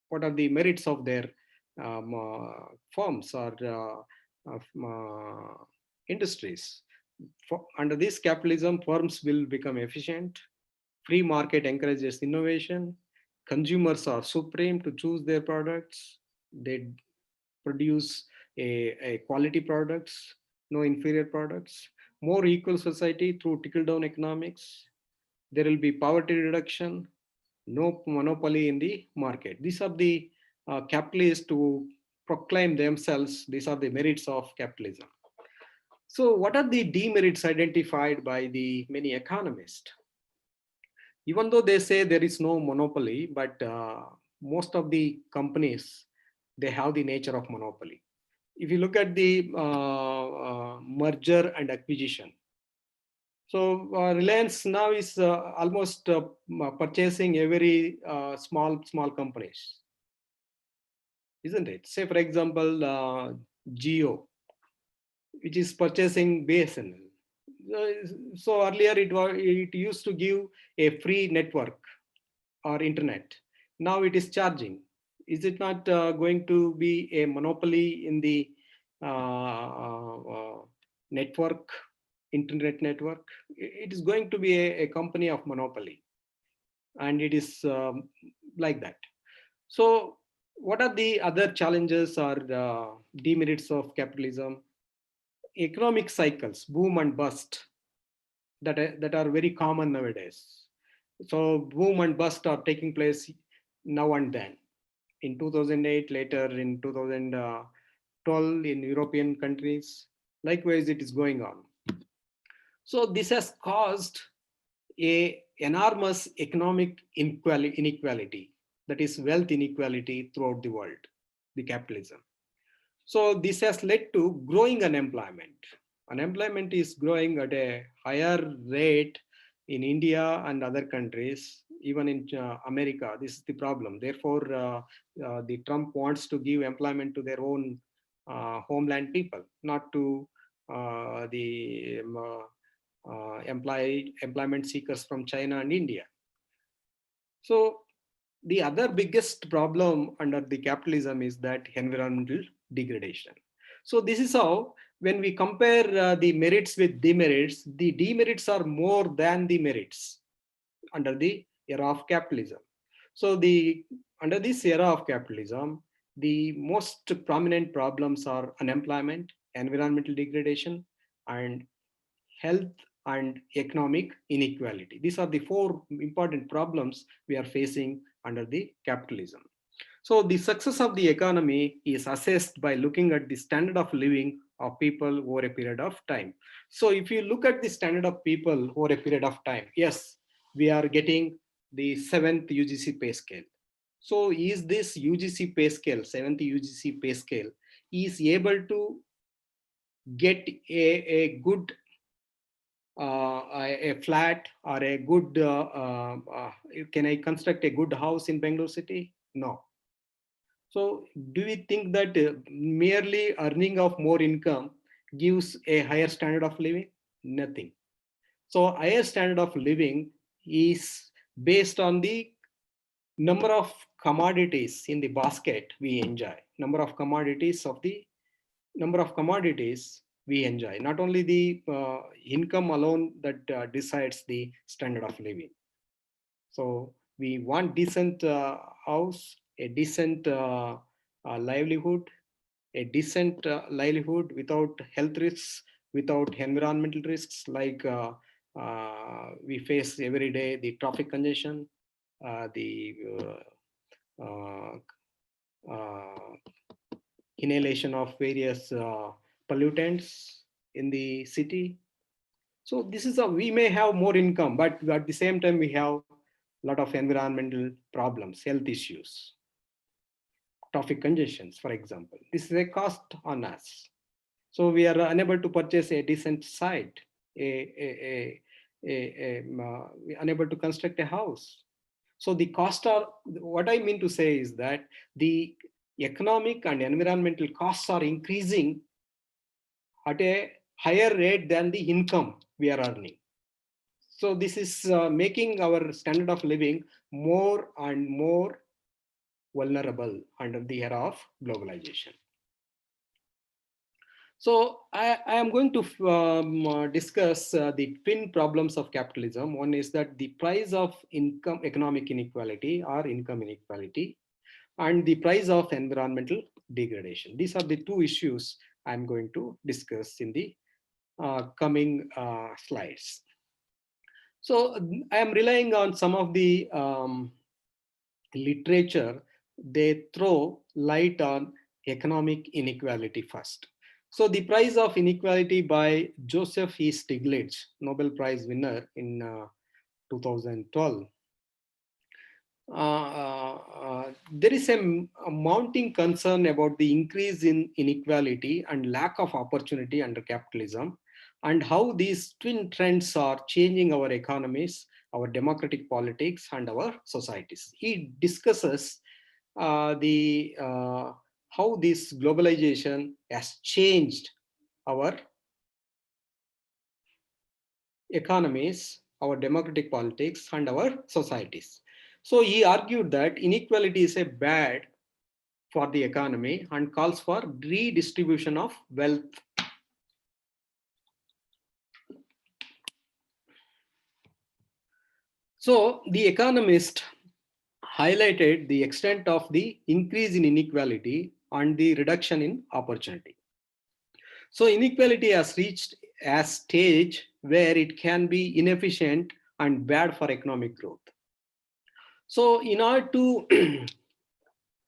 What are the merits of their firms or industries? Under this capitalism, firms will become efficient. Free market encourages innovation. Consumers are supreme to choose their products. They produce a quality products, no inferior products. More equal society through trickle down economics. There will be poverty reduction, no monopoly in the market. These are the capitalists to proclaim themselves. These are the merits of capitalism. So what are the demerits identified by the many economists? Even though they say there is no monopoly, but most of the companies, they have the nature of monopoly. If you look at the merger and acquisition, so Reliance now is almost purchasing every small companies, isn't it? Say for example, Geo, which is purchasing BSNL. So earlier it used to give a free network or internet. Now it is charging. Is it not going to be a monopoly in the network, internet network? It is going to be a company of monopoly, and it is like that. So what are the other challenges or demerits of capitalism? Economic cycles, boom and bust, that are very common nowadays. So boom and bust are taking place now and then. In 2008, later in 2012 in European countries. Likewise, it is going on. So this has caused a enormous economic inequality, that is wealth inequality throughout the world, the capitalism. So this has led to growing unemployment. Unemployment is growing at a higher rate in India and other countries, even in America. This is the problem. Therefore, the Trump wants to give employment to their own homeland people, not to the employment seekers from China and India. So the other biggest problem under the capitalism is that environmental degradation. So this is how, when we compare the merits with demerits, the demerits are more than the merits under the era of capitalism. So under this era of capitalism, the most prominent problems are unemployment, environmental degradation, and health and economic inequality. These are the four important problems we are facing under the capitalism. So the success of the economy is assessed by looking at the standard of living of people over a period of time. So if you look at the standard of people over a period of time, yes, we are getting the 7th UGC pay scale. So is this UGC pay scale, 7th UGC pay scale, is able to get a good a flat or a good, can I construct a good house in Bangalore city? No. So do we think that merely earning of more income gives a higher standard of living? Nothing. So higher standard of living is based on the number of commodities in the basket we enjoy, number of commodities we enjoy, not only the income alone that decides the standard of living. So we want decent house, a decent livelihood, a decent livelihood without health risks, without environmental risks like we face every day, the traffic congestion, the inhalation of various pollutants in the city. So this is we may have more income, but at the same time we have a lot of environmental problems, health issues, traffic congestions, for example. This is a cost on us. So we are unable to purchase a decent site, unable to construct a house. So the cost are, what I mean to say is that the economic and environmental costs are increasing at a higher rate than the income we are earning. So this is making our standard of living more and more vulnerable under the era of globalization. So I am going to discuss the twin problems of capitalism. One is that the price of income, economic inequality or income inequality, and the price of environmental degradation. These are the two issues I'm going to discuss in the coming slides. So I am relying on some of the literature. They throw light on economic inequality first. So the price of inequality by Joseph E. Stiglitz, Nobel Prize winner in 2012. There is a mounting concern about the increase in inequality and lack of opportunity under capitalism, and how these twin trends are changing our economies, our democratic politics, and our societies. He discusses how this globalization has changed our economies, our democratic politics, and our societies. So he argued that inequality is a bad for the economy and calls for redistribution of wealth. So the Economist highlighted the extent of the increase in inequality and the reduction in opportunity. So inequality has reached a stage where it can be inefficient and bad for economic growth. So in order to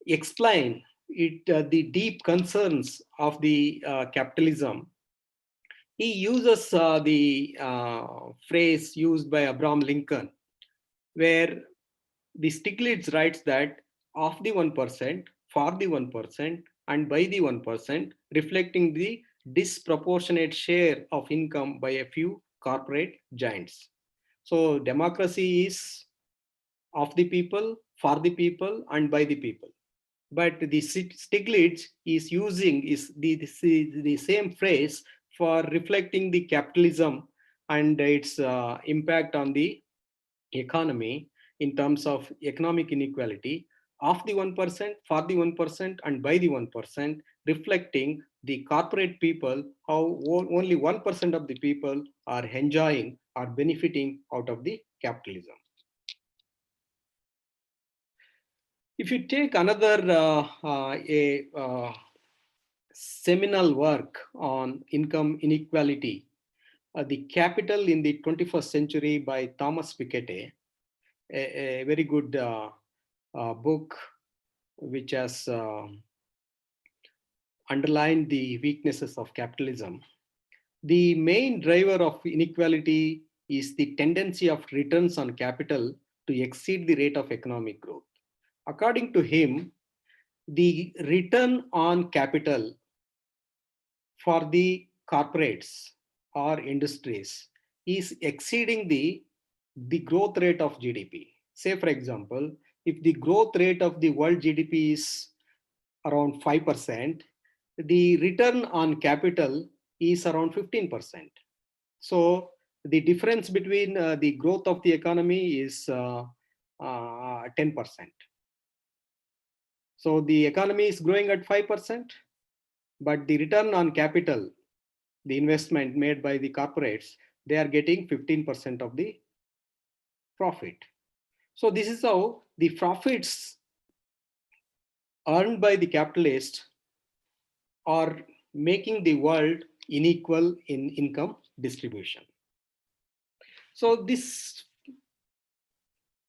explain it, the deep concerns of the capitalism, he uses the phrase used by Abraham Lincoln, where the Stiglitz writes that of the 1%, for the 1%, and by the 1%, reflecting the disproportionate share of income by a few corporate giants. So democracy is of the people, for the people, and by the people. But the Stiglitz is using the same phrase for reflecting the capitalism and its impact on the economy. in terms of economic inequality of the 1%, for the 1%, and by the 1%, reflecting the corporate people, how only 1% of the people are enjoying or benefiting out of the capitalism. If you take another seminal work on income inequality, The Capital in the 21st Century by Thomas Piketty, a very good book which has underlined the weaknesses of capitalism. The main driver of inequality is the tendency of returns on capital to exceed the rate of economic growth. According to him, the return on capital for the corporates or industries is exceeding the growth rate of GDP. Say, for example, if the growth rate of the world GDP is around 5%, the return on capital is around 15%. So the difference between the growth of the economy is 10%. So the economy is growing at 5%, but the return on capital, the investment made by the corporates, they are getting 15% of the profit. So this is how the profits earned by the capitalist are making the world unequal in income distribution. So this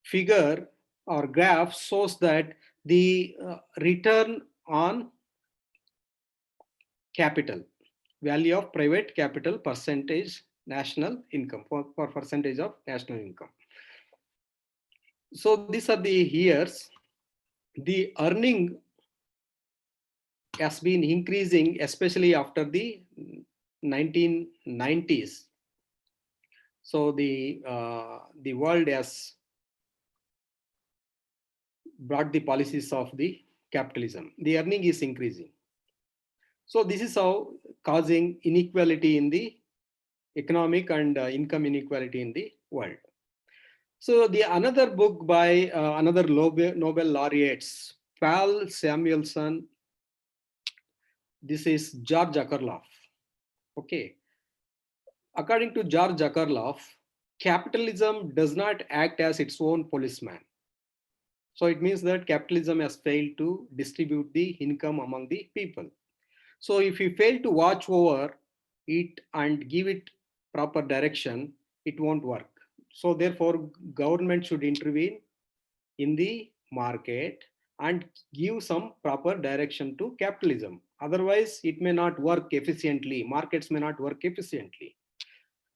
figure or graph shows that the return on capital, value of private capital percentage national income, for percentage of national income. So these are the years. The earning has been increasing, especially after the 1990s. So the world has brought the policies of the capitalism. The earning is increasing. So this is how causing inequality in the economic and income inequality in the world. So the another book by another Nobel laureates, Paul Samuelson. This is George Akerlof. Okay. According to George Akerlof, capitalism does not act as its own policeman. So it means that capitalism has failed to distribute the income among the people. So if you fail to watch over it and give it proper direction, it won't work. So therefore, government should intervene in the market and give some proper direction to capitalism. Otherwise, it may not work efficiently. Markets may not work efficiently.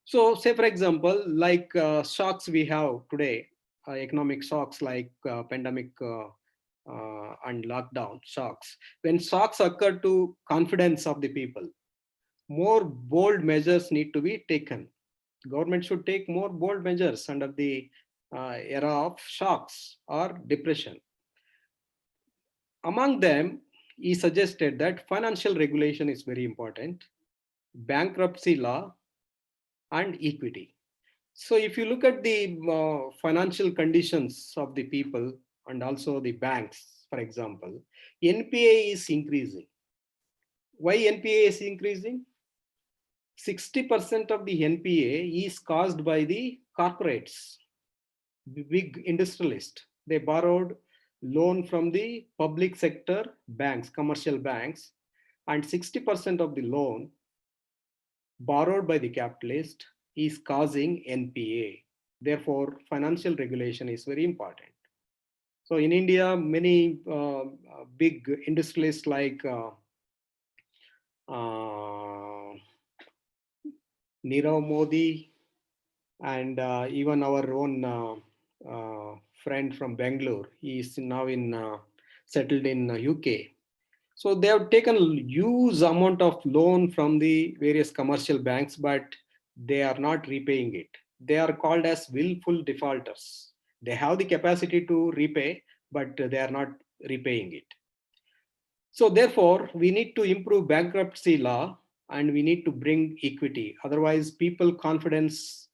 So say, for example, like shocks we have today, economic shocks like pandemic and lockdown shocks. When shocks occur to confidence of the people, more bold measures need to be taken. Government should take more bold measures under the era of shocks or depression. Among them, he suggested that financial regulation is very important, bankruptcy law, and equity. So if you look at the financial conditions of the people and also the banks, for example, NPA is increasing. Why NPA is increasing? 60% of the NPA is caused by the corporates, the big industrialists. They borrowed loan from the public sector banks, commercial banks, and 60% of the loan borrowed by the capitalist is causing NPA. Therefore, financial regulation is very important. So in India, many big industrialists like Nirav Modi and even our own friend from Bangalore, he is now settled in UK. So they have taken huge amount of loan from the various commercial banks, but they are not repaying it. They are called as willful defaulters. They have the capacity to repay, but they are not repaying it. So therefore, we need to improve bankruptcy law and we need to bring equity. Otherwise, people confidence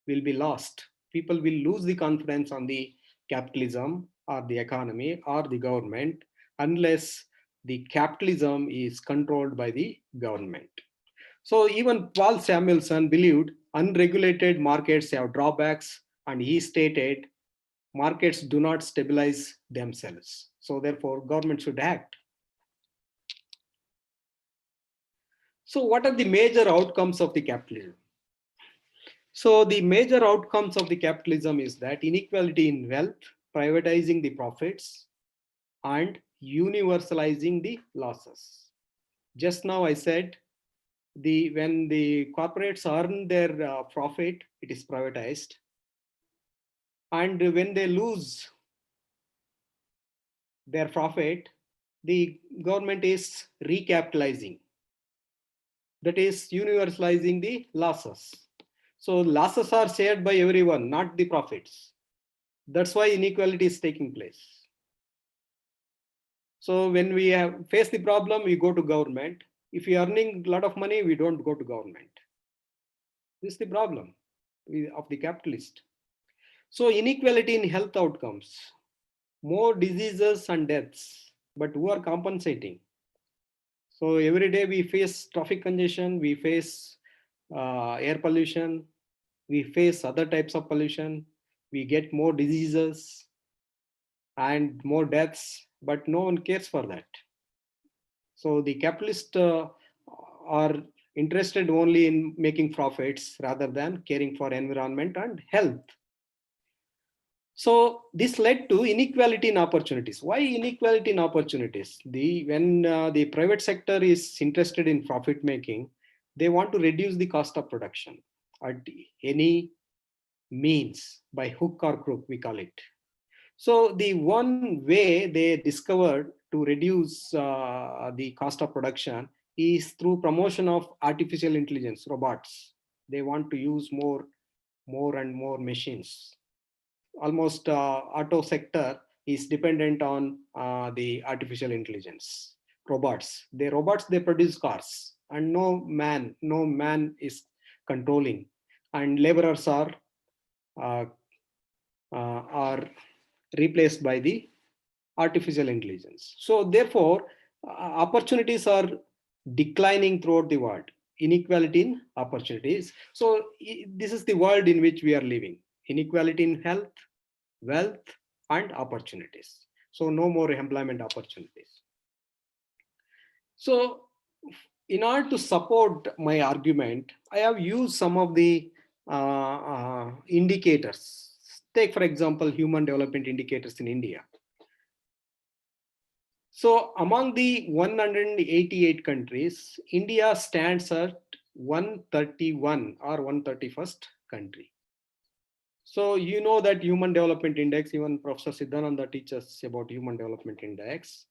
will be lost. People will lose the confidence on the capitalism or the economy or the government unless the capitalism is controlled by the government. So even Paul Samuelson believed unregulated markets have drawbacks, and he stated markets do not stabilize themselves. So therefore, government should act. So what are the major outcomes of the capitalism? So the major outcomes of the capitalism is that inequality in wealth, privatizing the profits, and universalizing the losses. Just now I said when the corporates earn their profit, it is privatized, and when they lose their profit, the government is recapitalizing, that is universalizing the losses. So losses are shared by everyone, not the profits. That's why inequality is taking place. So when we face the problem, we go to government. If we are earning a lot of money, we don't go to government. This is the problem of the capitalist. So inequality in health outcomes, more diseases and deaths, but who are compensating? So every day we face traffic congestion, we face air pollution, we face other types of pollution, we get more diseases and more deaths, but no one cares for that. So the capitalists are interested only in making profits rather than caring for environment and health. So this led to inequality in opportunities. Why inequality in opportunities? When the private sector is interested in profit making, they want to reduce the cost of production at any means, by hook or crook, we call it. So the one way they discovered to reduce the cost of production is through promotion of artificial intelligence, robots. They want to use more and more machines. Almost auto sector is dependent on the artificial intelligence, robots. They produce cars, and no man is controlling, and laborers uh, are replaced by the artificial intelligence. So therefore, opportunities are declining throughout the world. Inequality in opportunities. So this is the world in which we are living. Inequality in health, wealth, and opportunities. So no more employment opportunities. So in order to support my argument, I have used some of the indicators. Take, for example, human development indicators in India. So among the 188 countries, India stands at 131 or 131st country. So you know that Human Development Index, even Professor Siddhananda teaches about Human Development Index.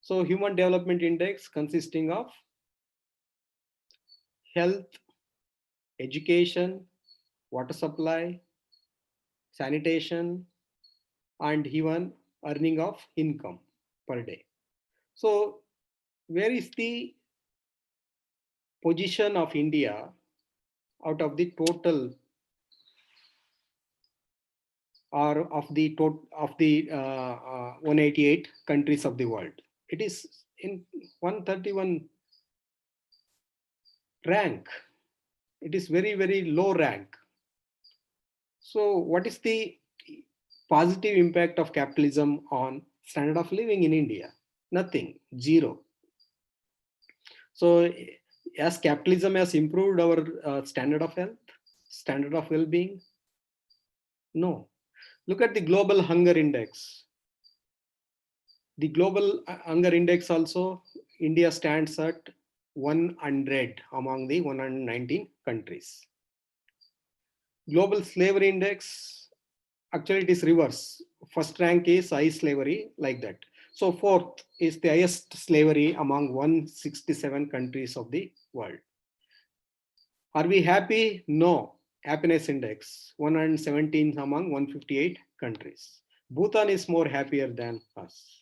So Human Development Index consisting of health, education, water supply, sanitation, and even earning of income per day. So where is the position of India out of the total, or of the 188 countries of the world? It is in 131 rank. It is very, very low rank. So what is the positive impact of capitalism on standard of living in India? Nothing, zero. So as capitalism has improved our standard of health, standard of well-being? No. Look at the global hunger index. The global hunger index also, India stands at 100 among the 119 countries. Global slavery index, actually it is reverse. First rank is high slavery, like that. So fourth is the highest slavery among 167 countries of the world. Are we happy? No. Happiness index, 117 among 158 countries. Bhutan is more happier than us.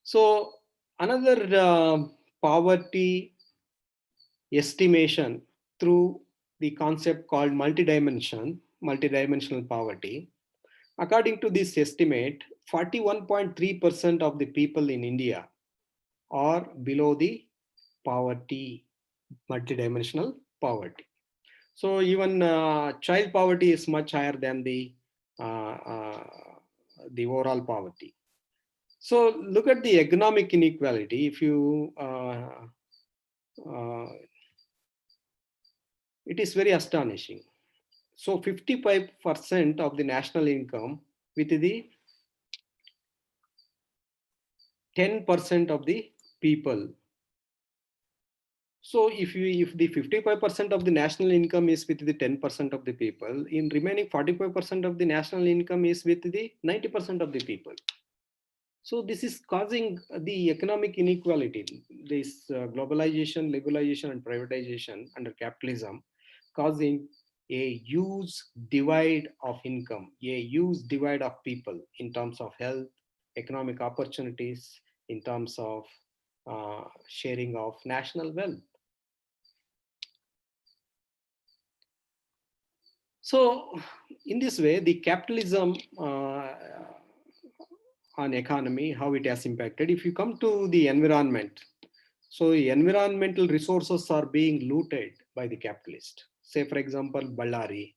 So another poverty estimation through the concept called multidimensional poverty. According to this estimate, 41.3% of the people in India are below the poverty, multidimensional poverty. So even child poverty is much higher than uh, uh, the overall poverty. So look at the economic inequality. If you, it is very astonishing. So 55% of the national income with the 10% of the people. So if the 55% of the national income is with the 10% of the people, in remaining 45% of the national income is with the 90% of the people. So this is causing the economic inequality. This globalization, liberalization, and privatization under capitalism, causing a huge divide of income, a huge divide of people in terms of health, economic opportunities, in terms of sharing of national wealth. So in this way, the capitalism on economy, how it has impacted. If you come to the environment, so environmental resources are being looted by the capitalist. Say, for example, Ballari,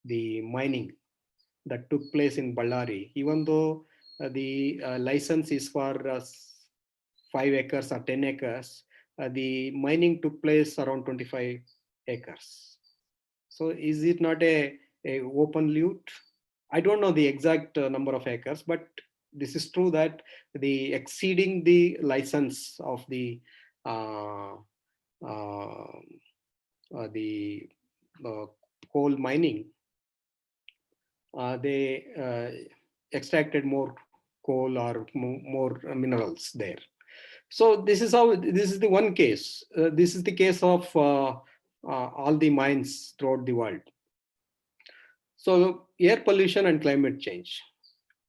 the mining that took place in Ballari, even though the license is for 5 acres or 10 acres, the mining took place around 25 acres. So is it not a open loot? I don't know the exact number of acres, but this is true that the exceeding the license of uh, uh, the coal mining, they extracted more coal or more minerals there. So this is how, this is the one case. This is the case of all the mines throughout the world. So air pollution and climate change.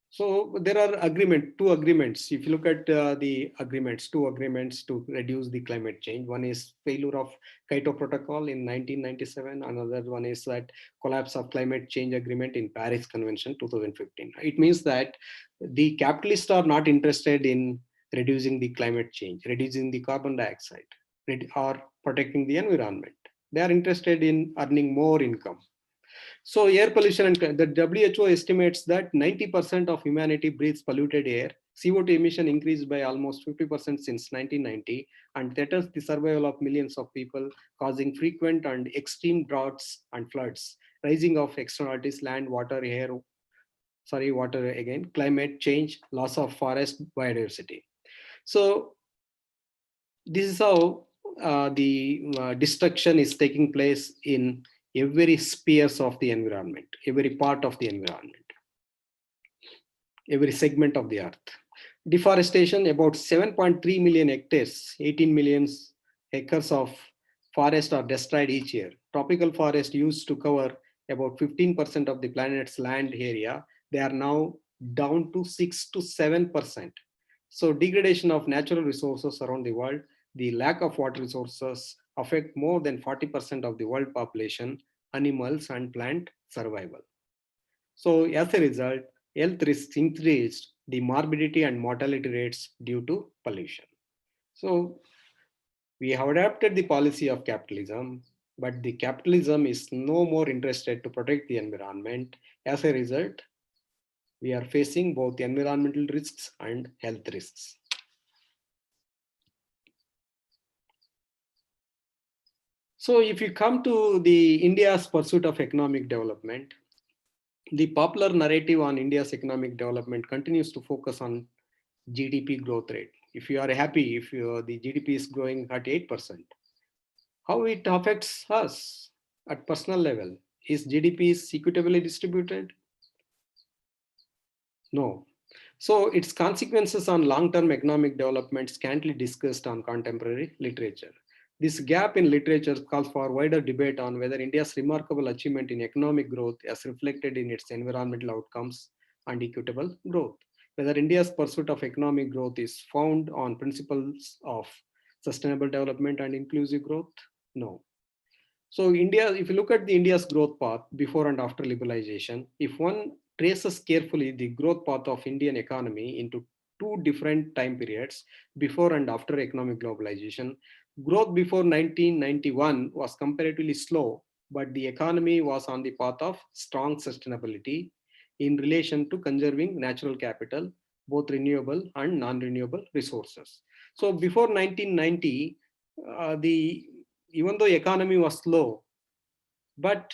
So there are two agreements. If you look at the agreements, two agreements to reduce the climate change. One is failure of Kyoto Protocol in 1997. Another one is that collapse of climate change agreement in Paris Convention 2015. It means that the capitalists are not interested in reducing the climate change, reducing the carbon dioxide, or protecting the environment. They are interested in earning more income. So air pollution, and the WHO estimates that 90% of humanity breathes polluted air. CO2 emission increased by almost 50% since 1990 and threatens the survival of millions of people, causing frequent and extreme droughts and floods, rising of externalities, land, water, air, water again, climate change, loss of forest biodiversity. So this is how the destruction is taking place in every spheres of the environment, every part of the environment, every segment of the earth. Deforestation, about 7.3 million hectares, 18 million acres of forest are destroyed each year. Tropical forest used to cover about 15% of the planet's land area. They are now down to 6 to 7%. So degradation of natural resources around the world, the lack of water resources affect more than 40% of the world population, animals and plant survival. So as a result, health risks increased, the morbidity and mortality rates due to pollution. So we have adapted the policy of capitalism, but the capitalism is no more interested to protect the environment. As a result, we are facing both environmental risks and health risks. So if you come to the India's pursuit of economic development, the popular narrative on India's economic development continues to focus on GDP growth rate. If you are happy, if the GDP is growing at 8%, how it affects us at personal level? Is GDP equitably distributed? No. So its consequences on long-term economic development scantily discussed on contemporary literature. This gap in literature calls for wider debate on whether India's remarkable achievement in economic growth is reflected in its environmental outcomes and equitable growth. Whether India's pursuit of economic growth is found on principles of sustainable development and inclusive growth? No. So India, if you look at the India's growth path before and after liberalization, if one traces carefully the growth path of Indian economy into two different time periods, before and after economic globalization, growth before 1991 was comparatively slow, but the economy was on the path of strong sustainability in relation to conserving natural capital, both renewable and non-renewable resources. So before 1990, the even though economy was slow, but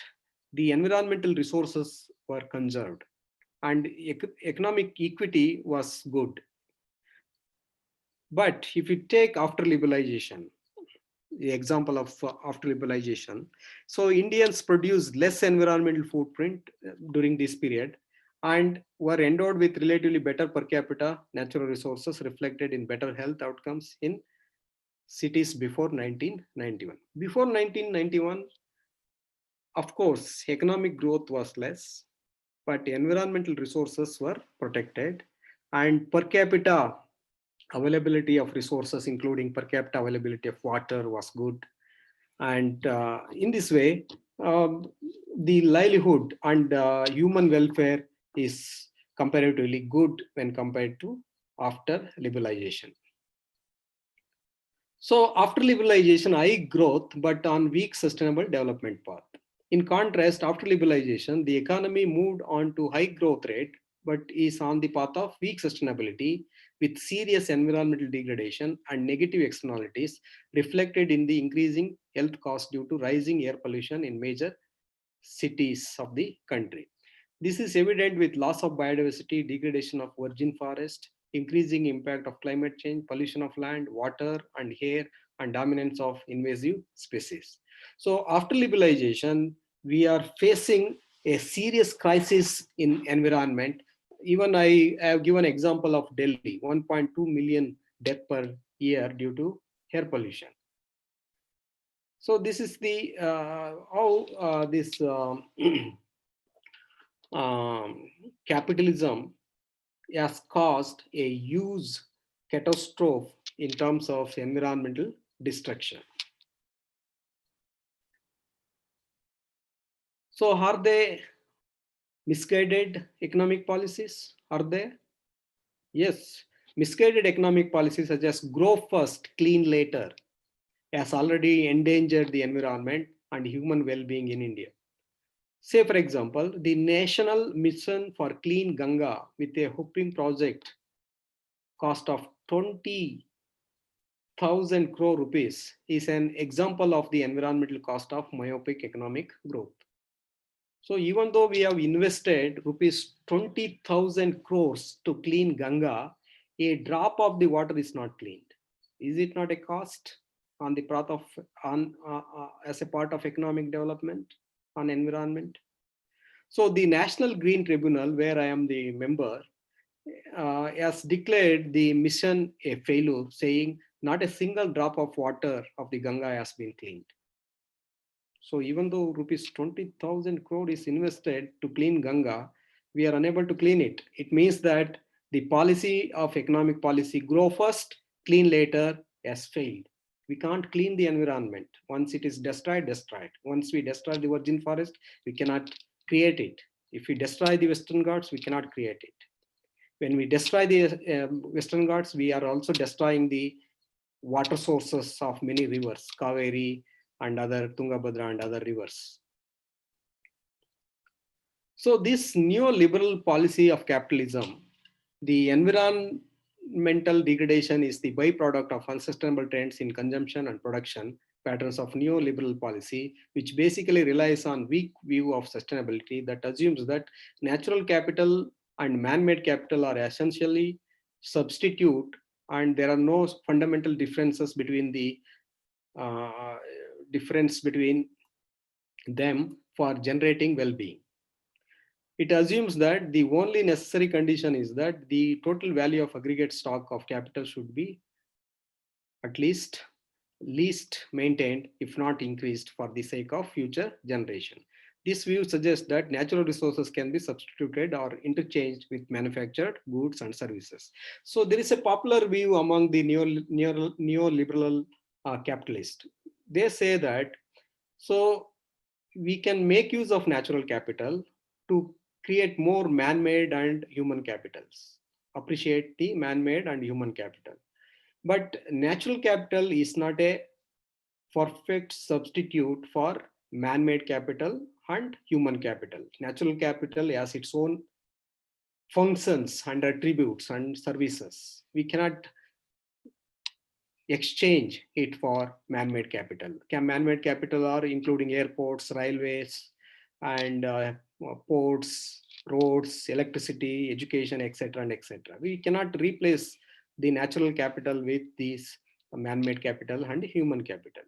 the environmental resources were conserved and economic equity was good. But if you take after liberalization, the example of after liberalization, so Indians produced less environmental footprint during this period and were endowed with relatively better per capita natural resources reflected in better health outcomes in cities before 1991. Before 1991, of course, economic growth was less, but environmental resources were protected and per capita availability of resources, including per capita availability of water, was good. And in this way, the livelihood and human welfare is comparatively good when compared to after liberalization. So after liberalization, high growth, but on weak sustainable development path. In contrast, after liberalization, the economy moved on to high growth rate, but is on the path of weak sustainability with serious environmental degradation and negative externalities reflected in the increasing health costs due to rising air pollution in major cities of the country. This is evident with loss of biodiversity, degradation of virgin forest, increasing impact of climate change, pollution of land, water and air, and dominance of invasive species. So after liberalization, we are facing a serious crisis in environment. Even I have given example of Delhi, 1.2 million deaths per year due to air pollution. So this is the how this capitalism has caused a huge catastrophe in terms of environmental destruction. So are they misguided economic policies? Are they? Yes. Misguided economic policies such as grow first, clean later has already endangered the environment and human well-being in India. Say, for example, the National Mission for Clean Ganga with a hoping project cost of 20,000 crore rupees is an example of the environmental cost of myopic economic growth. So even though we have invested rupees 20,000 crores to clean Ganga, a drop of the water is not cleaned. Is it not a cost on the path of as a part of economic development on environment? So the National Green Tribunal, where I am the member, has declared the mission a failure, saying not a single drop of water of the Ganga has been cleaned. So even though rupees 20,000 crore is invested to clean Ganga, we are unable to clean it. It means that the policy of economic policy, grow first, clean later, has failed. We can't clean the environment. Once it is destroyed, destroyed. Once we destroy the virgin forest, we cannot create it. If we destroy the Western Ghats, we cannot create it. When we destroy the Western Ghats, we are also destroying the water sources of many rivers, Kaveri and other Tungabhadra and other rivers. So this neoliberal policy of capitalism, the environmental degradation is the byproduct of unsustainable trends in consumption and production patterns of neoliberal policy, which basically relies on weak view of sustainability that assumes that natural capital and man-made capital are essentially substitute and there are no fundamental differences between the difference between them for generating well-being. It assumes that the only necessary condition is that the total value of aggregate stock of capital should be at least maintained, if not increased, for the sake of future generation. This view suggests that natural resources can be substituted or interchanged with manufactured goods and services. So there is a popular view among the neoliberal capitalists. They say that, so we can make use of natural capital to create more man-made and human capitals, appreciate the man-made and human capital. But natural capital is not a perfect substitute for man-made capital and human capital. Natural capital has its own functions and attributes and services. We cannot exchange it for man-made capital. Man-made capital are including airports, railways, and ports, roads, electricity, education, etc. and etc. We cannot replace the natural capital with these man-made capital and human capital.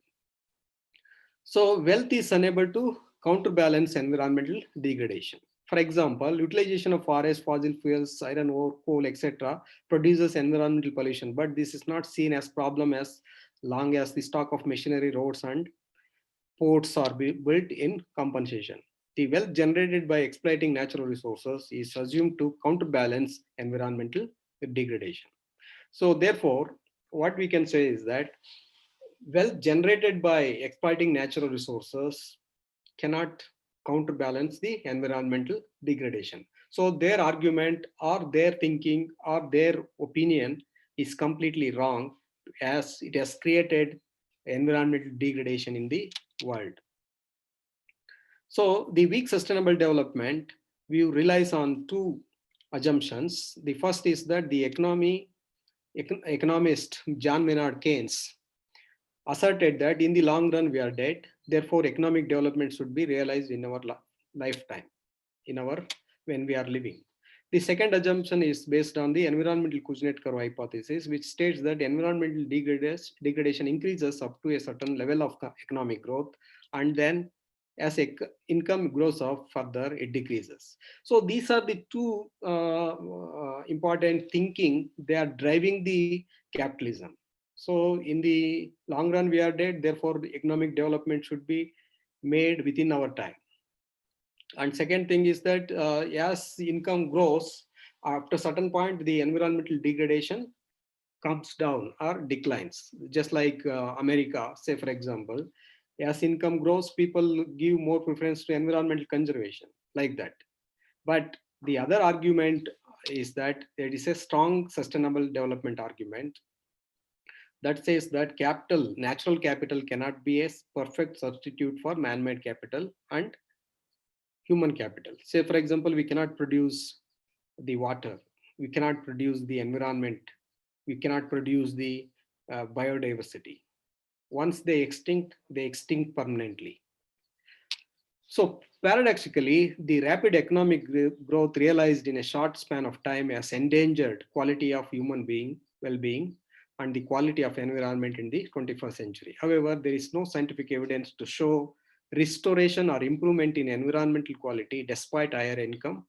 So wealth is unable to counterbalance environmental degradation. For example, utilization of forests, fossil fuels, iron ore, coal, etc. produces environmental pollution, but this is not seen as problem as long as the stock of machinery, roads, and ports are built in compensation. The wealth generated by exploiting natural resources is assumed to counterbalance environmental degradation. So therefore, what we can say is that wealth generated by exploiting natural resources cannot counterbalance the environmental degradation. So their argument or their thinking or their opinion is completely wrong, as it has created environmental degradation in the world. So the weak sustainable development view relies on two assumptions. The first is that the economist John Maynard Keynes asserted that in the long run we are dead, therefore economic development should be realized in our lifetime, when we are living. The second assumption is based on the environmental Kuznets curve hypothesis, which states that environmental degradation increases up to a certain level of economic growth, and then as income grows up further, it decreases. So these are the two important thinking. They are driving the capitalism. So in the long run, we are dead. Therefore, the economic development should be made within our time. And second thing is that as the income grows, after a certain point, the environmental degradation comes down or declines. Just like America, say for example, as income grows, people give more preference to environmental conservation, like that. But the other argument is that there is a strong sustainable development argument that says that natural capital cannot be a perfect substitute for man-made capital and human capital. Say, for example, we cannot produce the water, we cannot produce the environment, we cannot produce the biodiversity. Once they extinct permanently. So paradoxically, the rapid economic growth realized in a short span of time has endangered quality of human well-being and the quality of environment in the 21st century. However, there is no scientific evidence to show restoration or improvement in environmental quality despite higher income,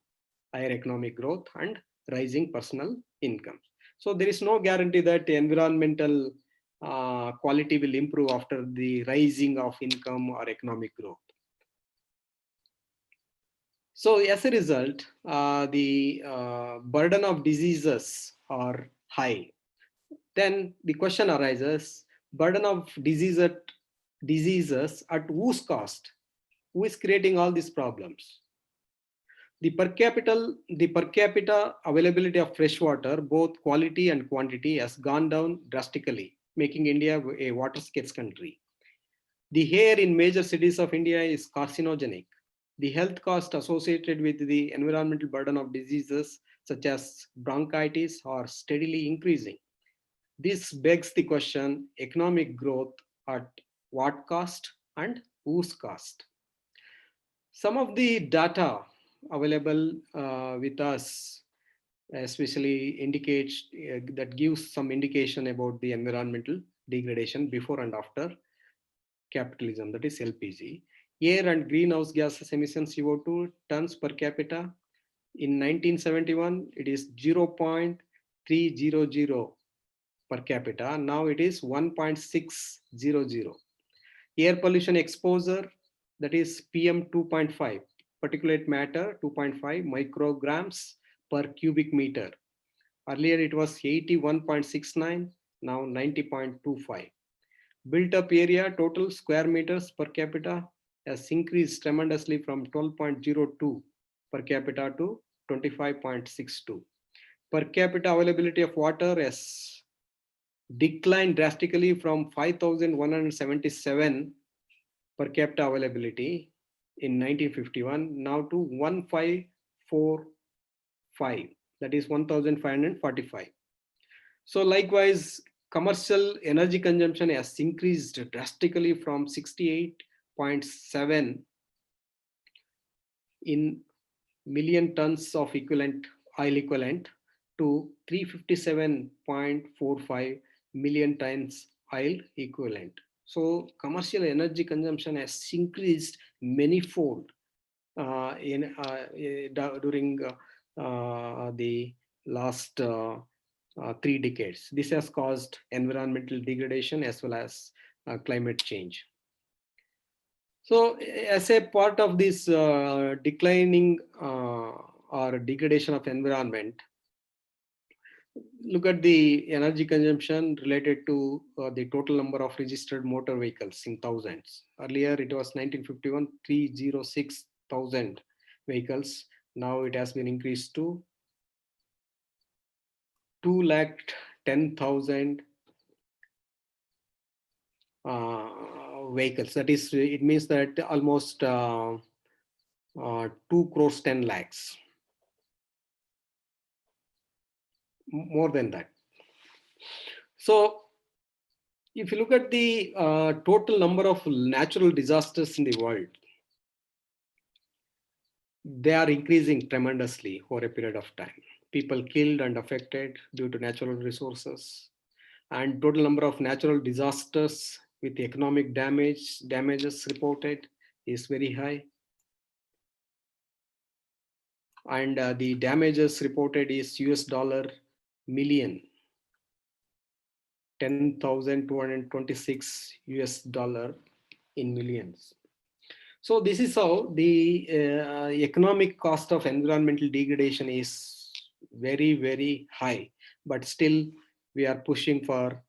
higher economic growth, and rising personal income. So there is no guarantee that the environmental quality will improve after the rising of income or economic growth. So as a result, the burden of diseases are high. Then the question arises, burden of diseases at whose cost? Who is creating all these problems? The per capita availability of fresh water, both quality and quantity, has gone down drastically, making India a water scarce country. The air in major cities of India is carcinogenic. The health cost associated with the environmental burden of diseases such as bronchitis are steadily increasing. This begs the question, economic growth at what cost and whose cost? Some of the data available with us especially indicates that gives some indication about the environmental degradation before and after capitalism, that is LPG. Air and greenhouse gases emissions CO2 tons per capita. In 1971, it is 0.300 per capita. Now it is 1.600. Air pollution exposure, that is PM 2.5, particulate matter 2.5 micrograms per cubic meter. Earlier it was 81.69, now 90.25. Built up area, total square meters per capita, has increased tremendously from 12.02 per capita to 25.62. Per capita availability of water has declined drastically from 5,177 per capita availability in 1951 now to 1,545, that is 1,545. So likewise, commercial energy consumption has increased drastically from 68.7 in million tons of oil equivalent to 357.45 million tons oil equivalent. So commercial energy consumption has increased manifold during the last 3 decades. This has caused environmental degradation as well as climate change. So as a part of this declining or degradation of environment, look at the energy consumption related to the total number of registered motor vehicles in thousands. Earlier it was 1951, 306,000 vehicles. Now it has been increased to 210,000 vehicles. That is, it means that almost 2 crores 10 lakhs. More than that. So if you look at the total number of natural disasters in the world, they are increasing tremendously over a period of time. People killed and affected due to natural resources, and total number of natural disasters with economic damages reported is very high. And the damages reported is $10,226 in millions. So this is how the economic cost of environmental degradation is very, very high, but still we are pushing for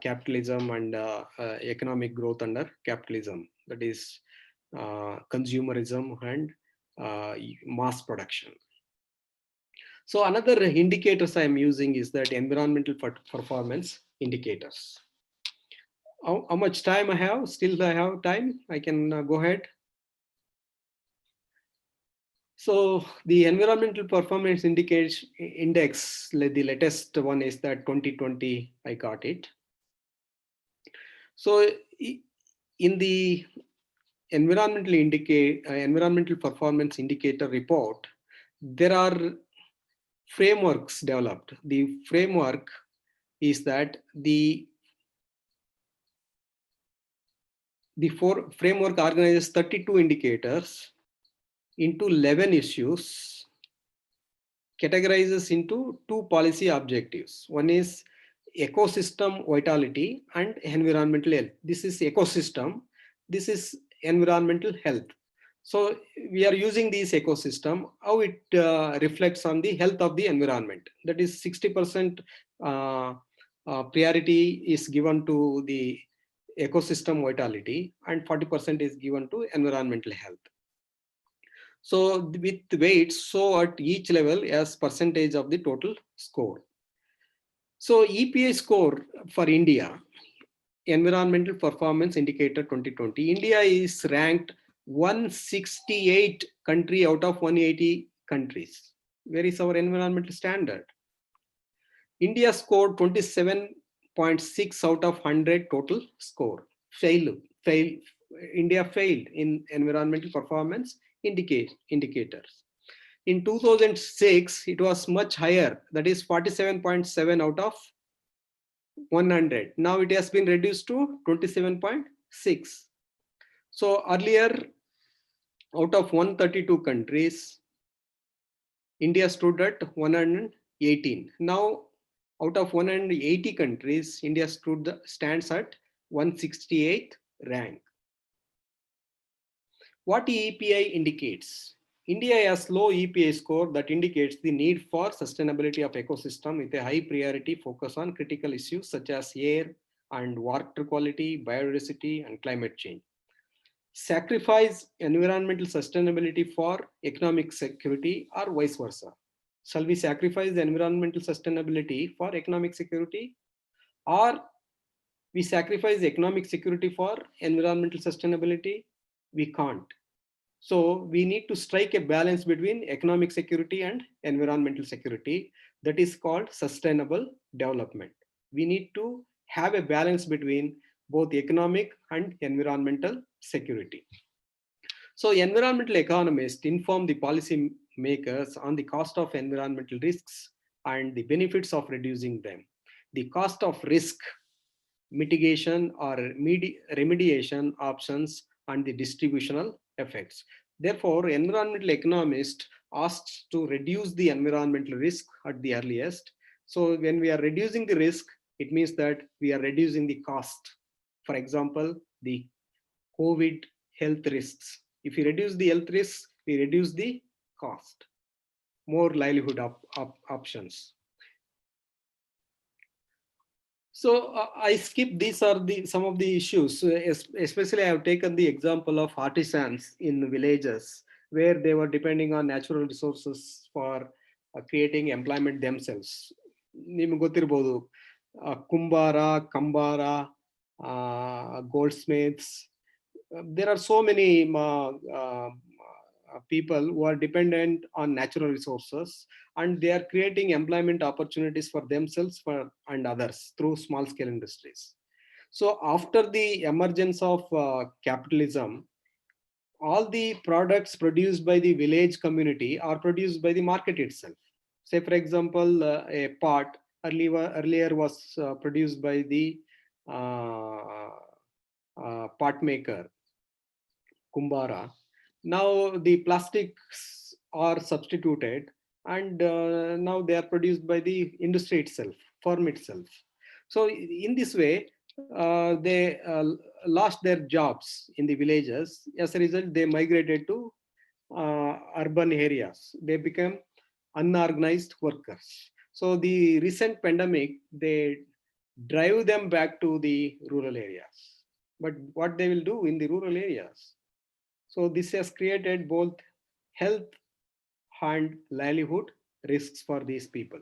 capitalism and economic growth under capitalism, that is consumerism and mass production. So another indicators I am using is that environmental performance indicators. How much time I have? Still I have time. I can go ahead. So the environmental performance index, the latest one is that 2020, I got it. So in the environmental performance indicator report, there are frameworks developed. The framework is that the framework organizes 32 indicators into 11 issues, categorizes into 2 policy objectives. One is ecosystem vitality and environmental health. This is ecosystem. This is environmental health. So we are using this ecosystem, how it reflects on the health of the environment. That is 60% priority is given to the ecosystem vitality and 40% is given to environmental health. So with weights, so at each level as percentage of the total score. So EPA score for India, Environmental Performance Indicator 2020, India is ranked 168 country out of 180 countries. Where is our environmental standard? India scored 27.6 out of 100 total score. India failed in environmental performance indicators. In 2006, it was much higher, that is 47.7 out of 100. Now it has been reduced to 27.6. So earlier, out of 132 countries, India stood at 118. Now, out of 180 countries, India stands at 168th rank. What EPA indicates? India has low EPA score that indicates the need for sustainability of ecosystem with a high priority focus on critical issues such as air and water quality, biodiversity, and climate change. sacrifice environmental sustainability for economic security, or vice versa? Shall we sacrifice environmental sustainability for economic security, or we sacrifice economic security for environmental sustainability? We can't. So we need to strike a balance between economic security and environmental security. That is called sustainable development. We need to have a balance between both economic and environmental security. So environmental economists inform the policy makers on the cost of environmental risks and the benefits of reducing them. The cost of risk mitigation or remediation options and the distributional effects. Therefore, environmental economist asks to reduce the environmental risk at the earliest. So when we are reducing the risk, it means that we are reducing the cost. For example, the COVID health risks. If we reduce the health risks, we reduce the cost. More livelihood options. So I skip, these are some of the issues. Especially I have taken the example of artisans in villages where they were depending on natural resources for creating employment themselves. ನಿಮಗೆ ಗೊತ್ತಿರಬಹುದು ಕುಂಬಾರ, Kambara, goldsmiths. There are so many people who are dependent on natural resources, and they are creating employment opportunities for themselves and others through small scale industries. So after the emergence of capitalism, all the products produced by the village community are produced by the market itself. Say for example, a pot earlier was produced by the pot maker, kumbara. Now the plastics are substituted, and now they are produced by the industry itself, firm itself. So in this way, they lost their jobs in the villages. As a result, they migrated to urban areas. They became unorganized workers. So the recent pandemic, they drive them back to the rural areas. But what they will do in the rural areas? So this has created both health and livelihood risks for these people.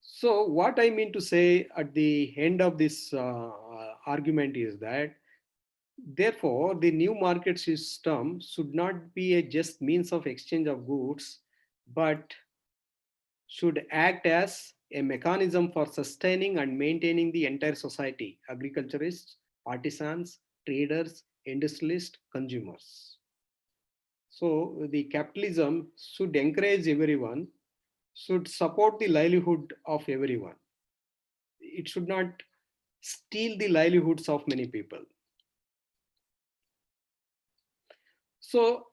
So what I mean to say at the end of this argument is that, therefore, the new market system should not be a just means of exchange of goods, but should act as a mechanism for sustaining and maintaining the entire society: agriculturists, artisans, traders, industrialists, consumers. So the capitalism should encourage everyone, should support the livelihood of everyone. It should not steal the livelihoods of many people. So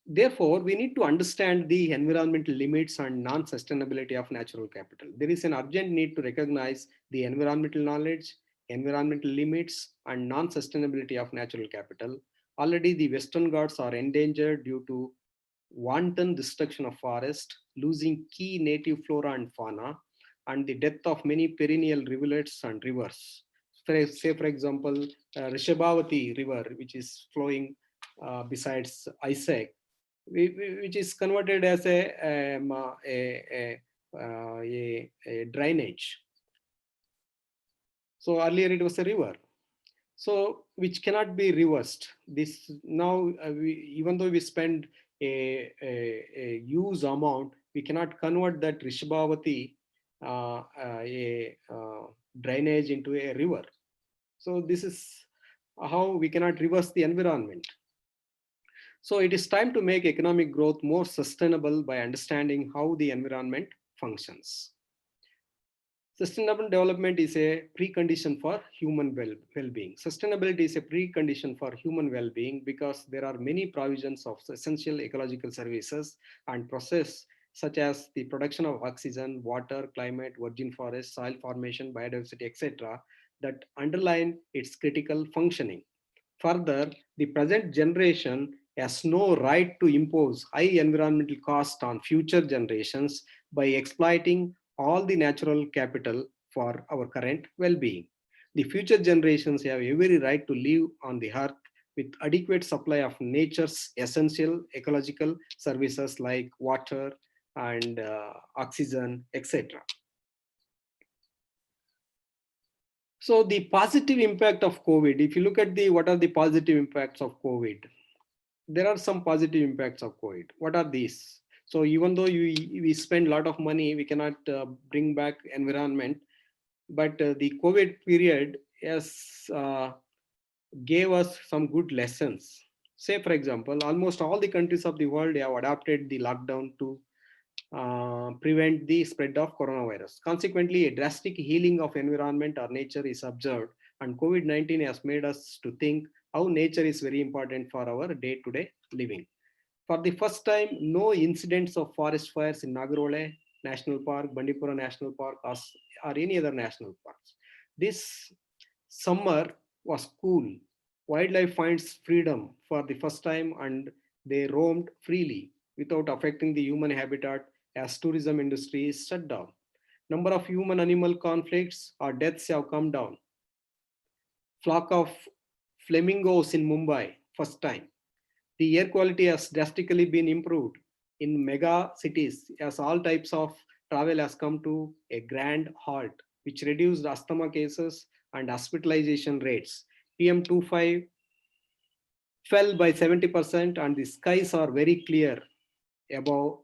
therefore, we need to understand the environmental limits and non-sustainability of natural capital. There is an urgent need to recognize the environmental knowledge, environmental limits, and non-sustainability of natural capital. Already the Western Ghats are endangered due to wanton destruction of forest, losing key native flora and fauna, and the death of many perennial rivulets and rivers. Say for example, Rishabhavati river, which is flowing besides Isaac, which is converted as a drainage. So earlier it was a river, so which cannot be reversed. This now, even though we spend a huge amount, we cannot convert that Rishabhavati drainage into a river. So this is how we cannot reverse the environment. So it is time to make economic growth more sustainable by understanding how the environment functions. Sustainable development is a precondition for human well-being. Sustainability is a precondition for human well-being because there are many provisions of essential ecological services and process, such as the production of oxygen, water, climate, virgin forest, soil formation, biodiversity, etc., that underline its critical functioning. Further, the present generation has no right to impose high environmental cost on future generations by exploiting all the natural capital for our current well-being. The future generations have every right to live on the earth with adequate supply of nature's essential ecological services like water and oxygen, etc. So the positive impact of COVID, if you look at the what are the positive impacts of COVID, there are some positive impacts of COVID. What are these? So even though we spend a lot of money, we cannot bring back environment, but the COVID period has gave us some good lessons. Say, for example, almost all the countries of the world have adopted the lockdown to prevent the spread of coronavirus. Consequently, a drastic healing of environment or nature is observed, and COVID-19 has made us to think how nature is very important for our day-to-day living. For the first time, no incidents of forest fires in Nagarole National Park, Bandipura National Park, or any other national parks. This summer was cool. Wildlife finds freedom for the first time and they roamed freely without affecting the human habitat as tourism industry is shut down. Number of human-animal conflicts or deaths have come down. Flock of flamingos in Mumbai, first time. The air quality has drastically been improved in mega cities as all types of travel has come to a grand halt, which reduced asthma cases and hospitalization rates. PM25 fell by 70% and the skies are very clear above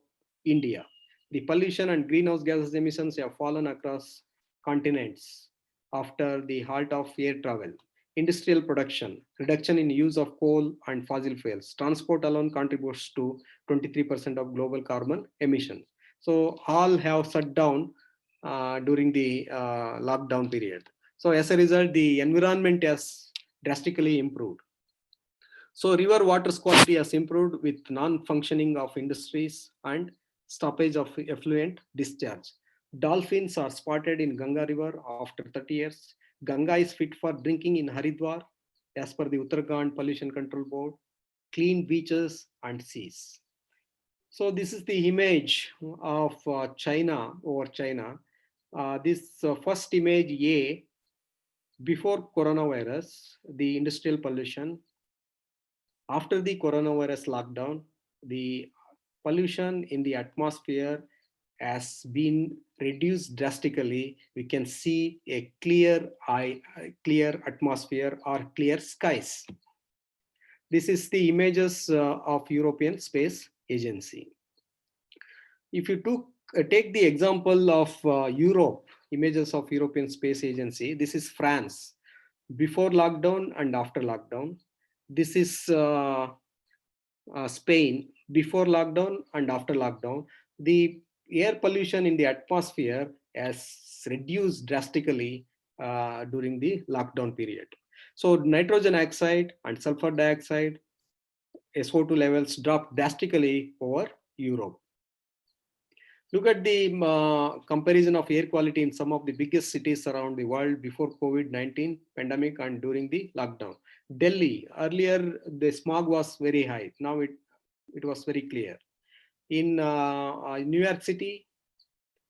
India. The pollution and greenhouse gas emissions have fallen across continents after the halt of air travel. Industrial production, reduction in use of coal and fossil fuels. Transport alone contributes to 23% of global carbon emissions. So all have shut down during the lockdown period. So as a result, the environment has drastically improved. So river water quality has improved with non-functioning of industries and stoppage of effluent discharge. Dolphins are spotted in Ganga River after 30 years. Ganga is fit for drinking in Haridwar as per the Uttarakhand Pollution Control Board. Clean beaches and seas. So this is the image of China over China. This first image A, before coronavirus, the industrial pollution. After the coronavirus lockdown, the pollution in the atmosphere has been reduced drastically. We can see a clear atmosphere or clear skies. This is the images of European Space Agency. If you take the example of Europe, images of European Space Agency, this is France before lockdown and after lockdown. This is Spain before lockdown and after lockdown. The air pollution in the atmosphere has reduced drastically during the lockdown period. So nitrogen oxide and sulfur dioxide, SO2 levels dropped drastically over Europe. Look at the comparison of air quality in some of the biggest cities around the world before COVID-19 pandemic and during the lockdown. Delhi, earlier the smog was very high. Now it was very clear. In New York City,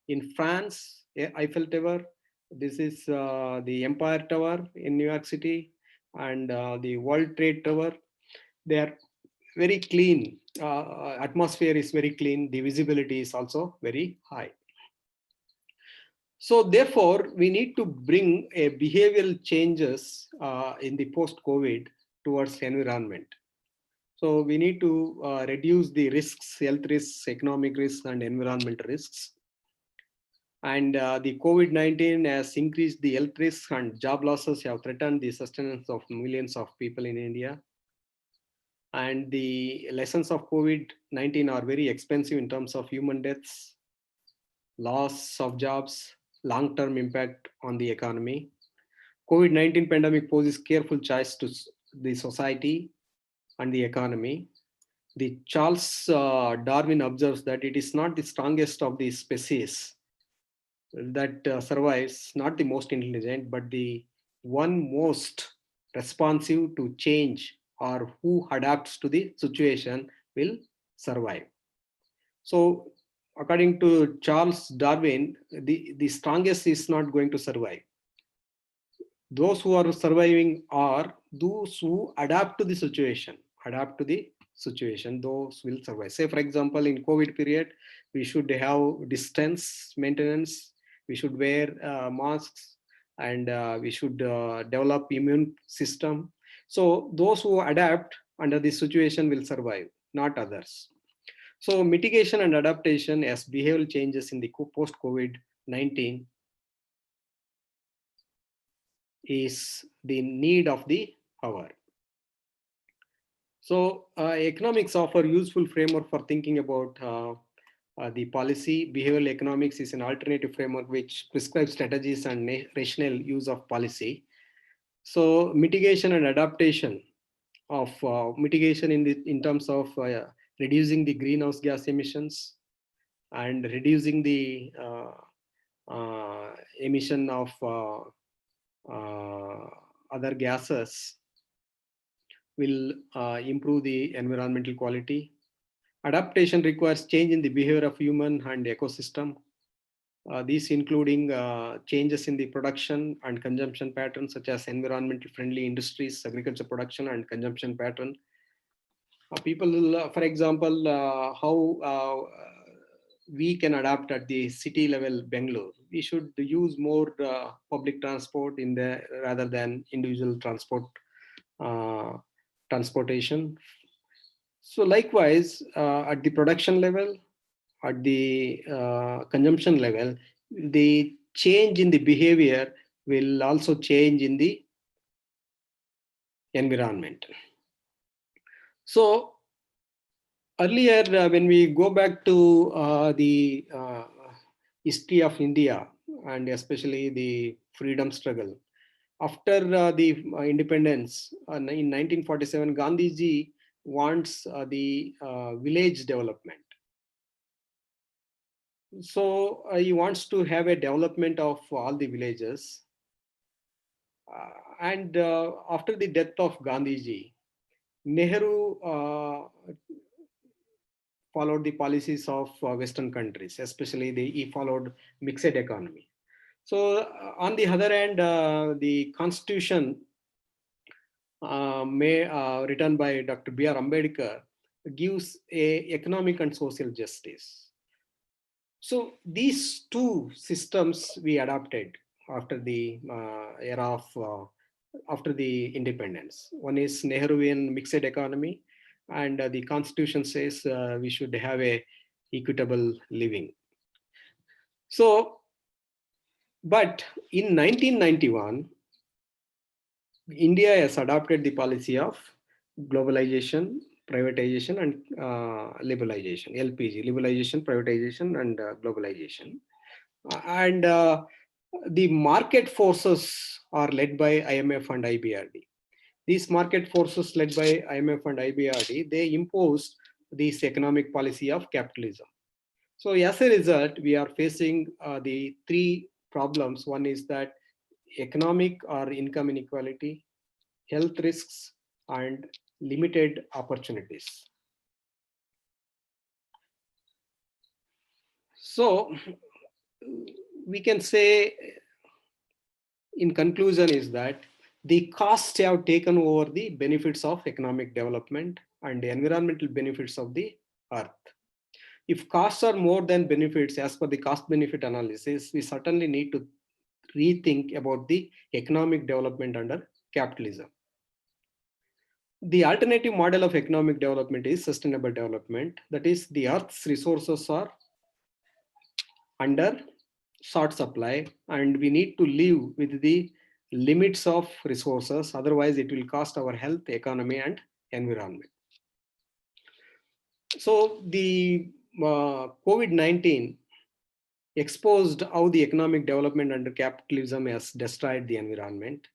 in France, Eiffel Tower, this is the Empire Tower in New York City and the World Trade Tower. They are very clean. Atmosphere is very clean. The visibility is also very high. So therefore, we need to bring a behavioral changes in the post-COVID towards environment. So we need to reduce the risks, health risks, economic risks, and environmental risks. And the COVID-19 has increased the health risks and job losses have threatened the sustenance of millions of people in India. And the lessons of COVID-19 are very expensive in terms of human deaths, loss of jobs, long-term impact on the economy. COVID-19 pandemic poses careful choice to the society and the economy. The Charles Darwin observes that it is not the strongest of the species that survives, not the most intelligent, but the one most responsive to change or who adapts to the situation will survive. So according to Charles Darwin, the strongest is not going to survive. Those who are surviving are those who adapt to the situation. Adapt to the situation, those will survive. Say, for example, in COVID period, we should have distance maintenance. We should wear masks, and we should develop immune system. So those who adapt under this situation will survive, not others. So mitigation and adaptation as behavioral changes in the post-COVID-19 is the need of the hour. So economics offer useful framework for thinking about the policy. Behavioral economics is an alternative framework which prescribes strategies and rational use of policy. So mitigation and adaptation of mitigation in terms of reducing the greenhouse gas emissions and reducing the emission of other gases will improve the environmental quality. Adaptation requires change in the behavior of human and ecosystem. These including changes in the production and consumption patterns, such as environmental friendly industries, agriculture production and consumption pattern. People, for example, how we can adapt at the city level, Bangalore. We should use more public transport in the rather than individual transportation. So likewise, at the production level, at the consumption level, the change in the behavior will also change in the environment. So earlier, when we go back to the history of India and especially the freedom struggle, after the independence in 1947, Gandhiji wants the village development. So he wants to have a development of all the villages. And after the death of Gandhiji, Nehru followed the policies of Western countries, especially he followed mixed economy. So on the other hand, the constitution written by Dr. B.R. Ambedkar gives a economic and social justice. So these two systems we adopted after the era of after the independence. One is Nehruvian mixed economy, and the constitution says we should have a equitable living. So, but in 1991, India has adopted the policy of globalization, privatization, and liberalization, LPG, liberalization, privatization, and globalization. And the market forces are led by IMF and IBRD. These market forces led by IMF and IBRD, they imposed this economic policy of capitalism. So as a result, we are facing the three problems. One is that economic or income inequality, health risks, and limited opportunities. So we can say in conclusion is that the costs have taken over the benefits of economic development and the environmental benefits of the earth. If costs are more than benefits, as per the cost benefit analysis, we certainly need to rethink about the economic development under capitalism. The alternative model of economic development is sustainable development. That is, the earth's resources are under short supply and we need to live with the limits of resources. Otherwise, it will cost our health, economy, and environment. So the COVID-19 exposed how the economic development under capitalism has destroyed the environment,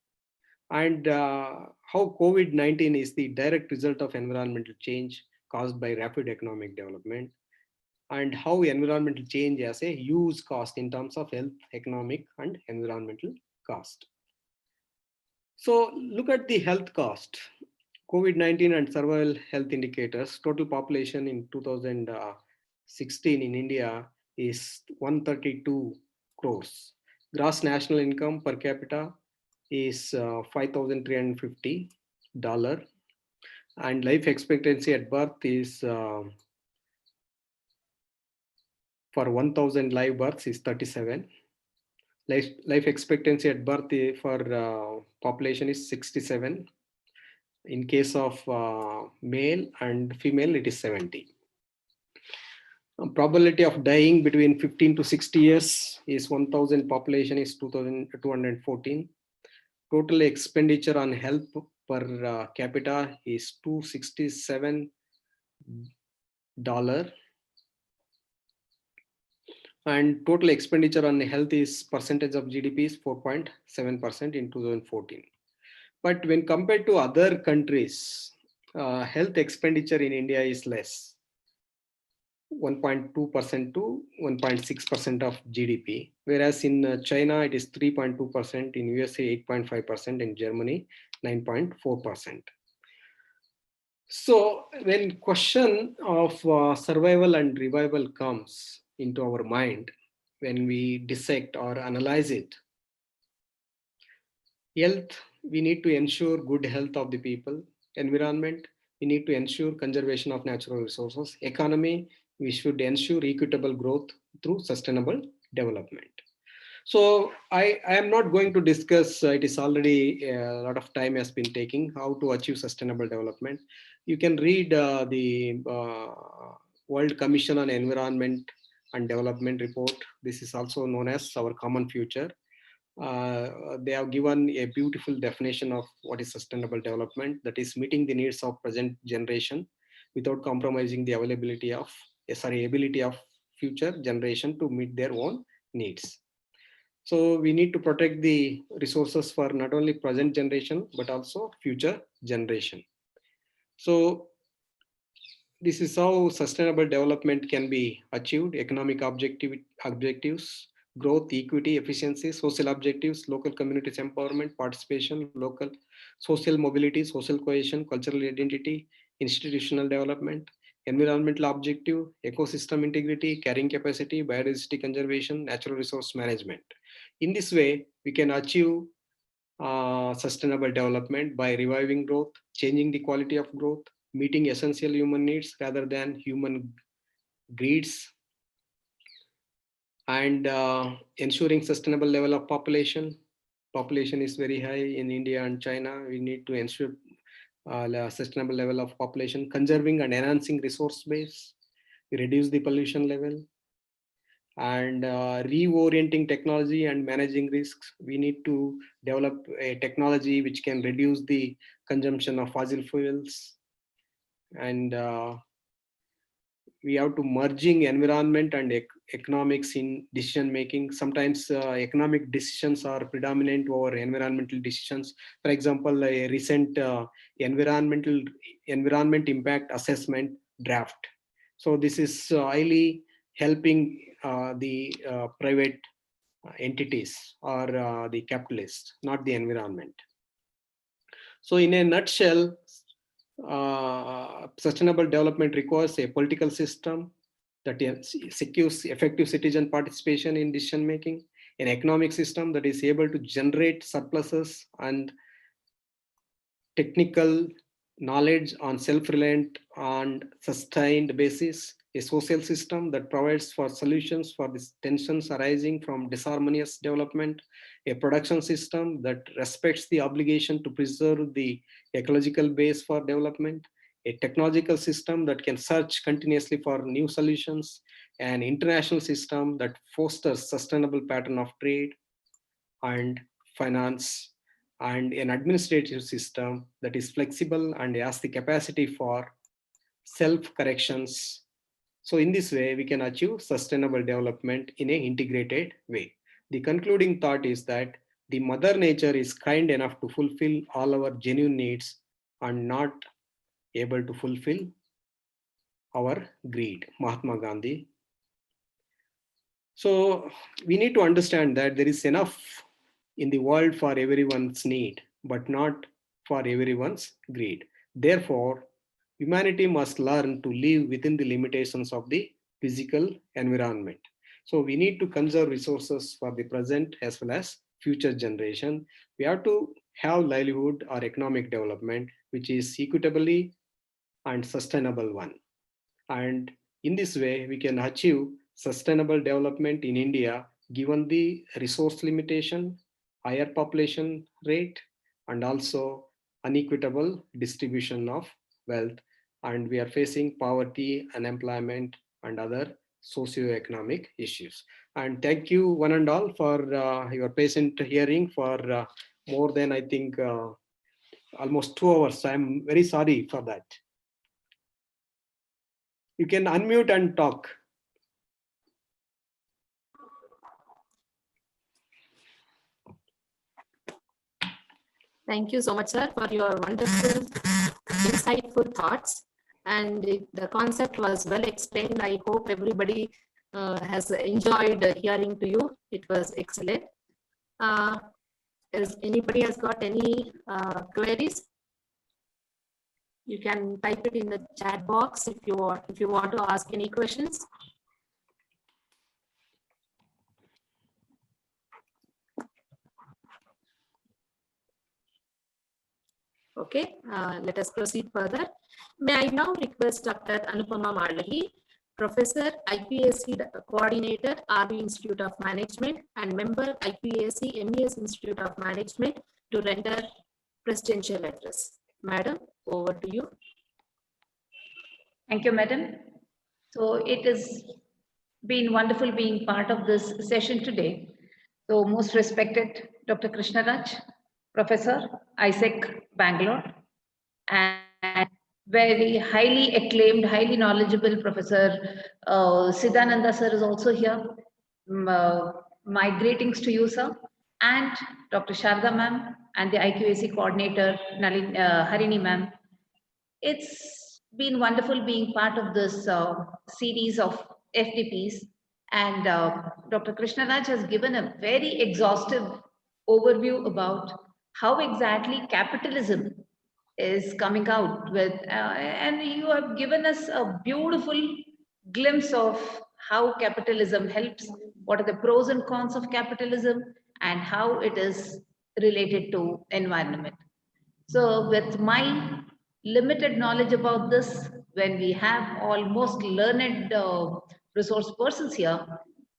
and how COVID-19 is the direct result of environmental change caused by rapid economic development, and how environmental change has a huge cost in terms of health, economic, and environmental cost. So look at the health cost. COVID-19 and survival health indicators. Total population in 2016 in India is 132 crores. Gross national income per capita is $5,350, and life expectancy at birth is for 1,000 live births is 37. Life expectancy at birth for population is 67. In case of male and female, it is 70. Probability of dying between 15 to 60 years is 1,000, population is 2,214. Total expenditure on health per capita is $267, and total expenditure on health is percentage of GDP is 4.7% in 2014. But when compared to other countries, health expenditure in India is less, 1.2% to 1.6% of GDP, whereas in China it is 3.2%, in USA 8.5%, in Germany 9.4%. So when question of survival and revival comes into our mind, when we dissect or analyze it, health, we need to ensure good health of the people. Environment, we need to ensure conservation of natural resources. Economy, we should ensure equitable growth through sustainable development. So I am not going to discuss, it is already a lot of time has been taking, how to achieve sustainable development. You can read the World Commission on Environment and Development report. This is also known as Our Common Future. They have given a beautiful definition of what is sustainable development, that is meeting the needs of present generation without compromising the ability of future generation to meet their own needs. So we need to protect the resources for not only present generation, but also future generation. So this is how sustainable development can be achieved: economic objectives, growth, equity, efficiency; social objectives, local communities empowerment, participation, local social mobility, social cohesion, cultural identity, institutional development; environmental objective, ecosystem integrity, carrying capacity, biodiversity conservation, natural resource management. In this way, we can achieve sustainable development by reviving growth, changing the quality of growth, meeting essential human needs rather than human greeds, and ensuring sustainable level of population. Population is very high in India and China. We need to ensure sustainable level of population, conserving and enhancing resource base, reduce the pollution level, and reorienting technology and managing risks. We need to develop a technology which can reduce the consumption of fossil fuels, and we have to merging environment and economics in decision making. Sometimes economic decisions are predominant over environmental decisions. For example, a recent environment impact assessment draft. So this is highly helping the private entities or the capitalists, not the environment. So in a nutshell, sustainable development requires a political system that secures effective citizen participation in decision making, an economic system that is able to generate surpluses and technical knowledge on self-reliant and sustained basis, a social system that provides for solutions for the tensions arising from disharmonious development, a production system that respects the obligation to preserve the ecological base for development, a technological system that can search continuously for new solutions, an international system that fosters sustainable pattern of trade and finance, and an administrative system that is flexible and has the capacity for self-corrections. So in this way, we can achieve sustainable development in an integrated way. The concluding thought is that the Mother Nature is kind enough to fulfill all our genuine needs and not able to fulfill our greed. Mahatma Gandhi. So we need to understand that there is enough in the world for everyone's need, but not for everyone's greed. Therefore, humanity must learn to live within the limitations of the physical environment. So we need to conserve resources for the present as well as future generation, we have to have livelihood or economic development which is equitably and sustainable one. And in this way, we can achieve sustainable development in India given the resource limitation, higher population rate, and also unequitable distribution of wealth. And we are facing poverty, unemployment, and other socio-economic issues. And thank you, one and all, for your patient hearing for more than, I think, almost 2 hours. I'm very sorry for that. You can unmute and talk. Thank you so much, sir, for your wonderful, insightful thoughts. And the concept was well explained. I hope everybody has enjoyed hearing to you. It was excellent. If anybody has got any queries, you can type it in the chat box if you want to ask any questions. Okay, let us proceed further. May I now request Dr. Anupama Malahi, Professor, IPAC Coordinator, RV Institute of Management, and member, IPAC MES Institute of Management, to render presidential address. Madam, over to you. Thank you, Madam. So it has been wonderful being part of this session today. So most respected Dr. Krishnaraj, Professor, ISEC, Bangalore, and very highly acclaimed, highly knowledgeable Professor Siddhananda sir is also here. My greetings to you, sir, and Dr. Sharda ma'am, and the IQAC coordinator, Harini ma'am. It's been wonderful being part of this series of FDPs, and Dr. Krishnaraj has given a very exhaustive overview about how exactly capitalism is coming out with, and you have given us a beautiful glimpse of how capitalism helps, what are the pros and cons of capitalism, and how it is related to environment. So with my limited knowledge about this, when we have almost learned resource persons here,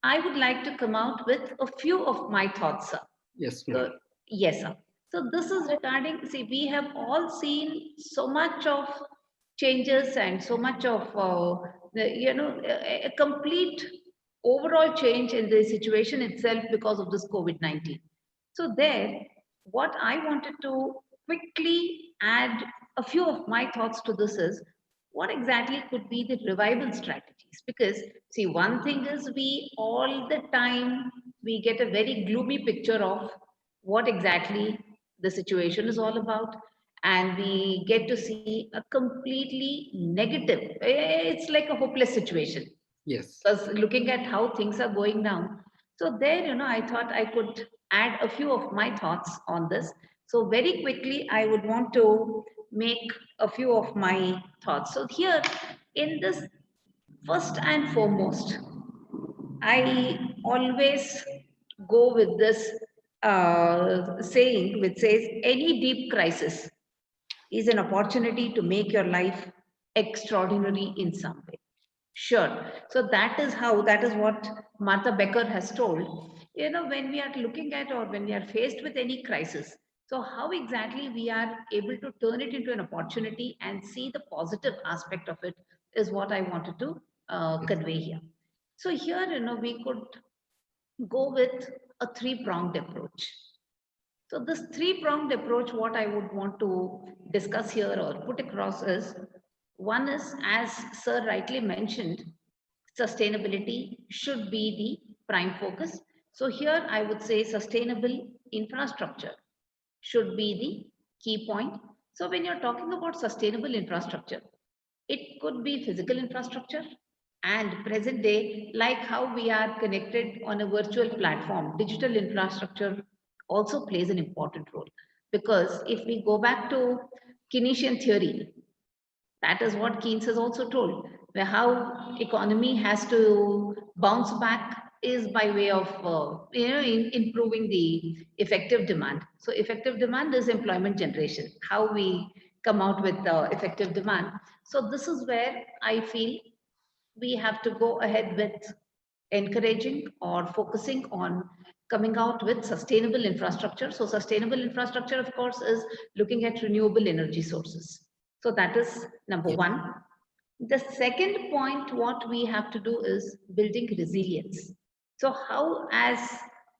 I would like to come out with a few of my thoughts, sir. Yes, So, yes, sir. So this is regarding, see, we have all seen so much of changes and so much of, a complete overall change in the situation itself because of this COVID-19. So there, what I wanted to quickly add a few of my thoughts to this is, what exactly could be the revival strategies? Because see, one thing is we all the time, we get a very gloomy picture of what exactly the situation is all about. And we get to see a completely negative, it's like a hopeless situation. yes. Because looking at how things are going now. So there, I thought I could add a few of my thoughts on this. So very quickly, I would want to make a few of my thoughts. So here in this, first and foremost, I always go with this saying which says, any deep crisis is an opportunity to make your life extraordinary in some way. Sure. So that is what Martha Becker has told. When we are looking at, or when we are faced with any crisis, so how exactly we are able to turn it into an opportunity and see the positive aspect of it is what I wanted to convey here. So here, we could go with a three-pronged approach. So this three-pronged approach, what I would want to discuss here or put across is, one is, as Sir rightly mentioned, sustainability should be the prime focus. So here I would say sustainable infrastructure should be the key point. So when you're talking about sustainable infrastructure, it could be physical infrastructure, and present day, like how we are connected on a virtual platform, digital infrastructure also plays an important role. Because if we go back to Keynesian theory, that is what Keynes has also told, where how economy has to bounce back is by way of improving the effective demand. So effective demand is employment generation, how we come out with effective demand. So this is where I feel we have to go ahead with encouraging or focusing on coming out with sustainable infrastructure. So sustainable infrastructure, of course, is looking at renewable energy sources. So that is number one. The second point, what we have to do is building resilience. So how, as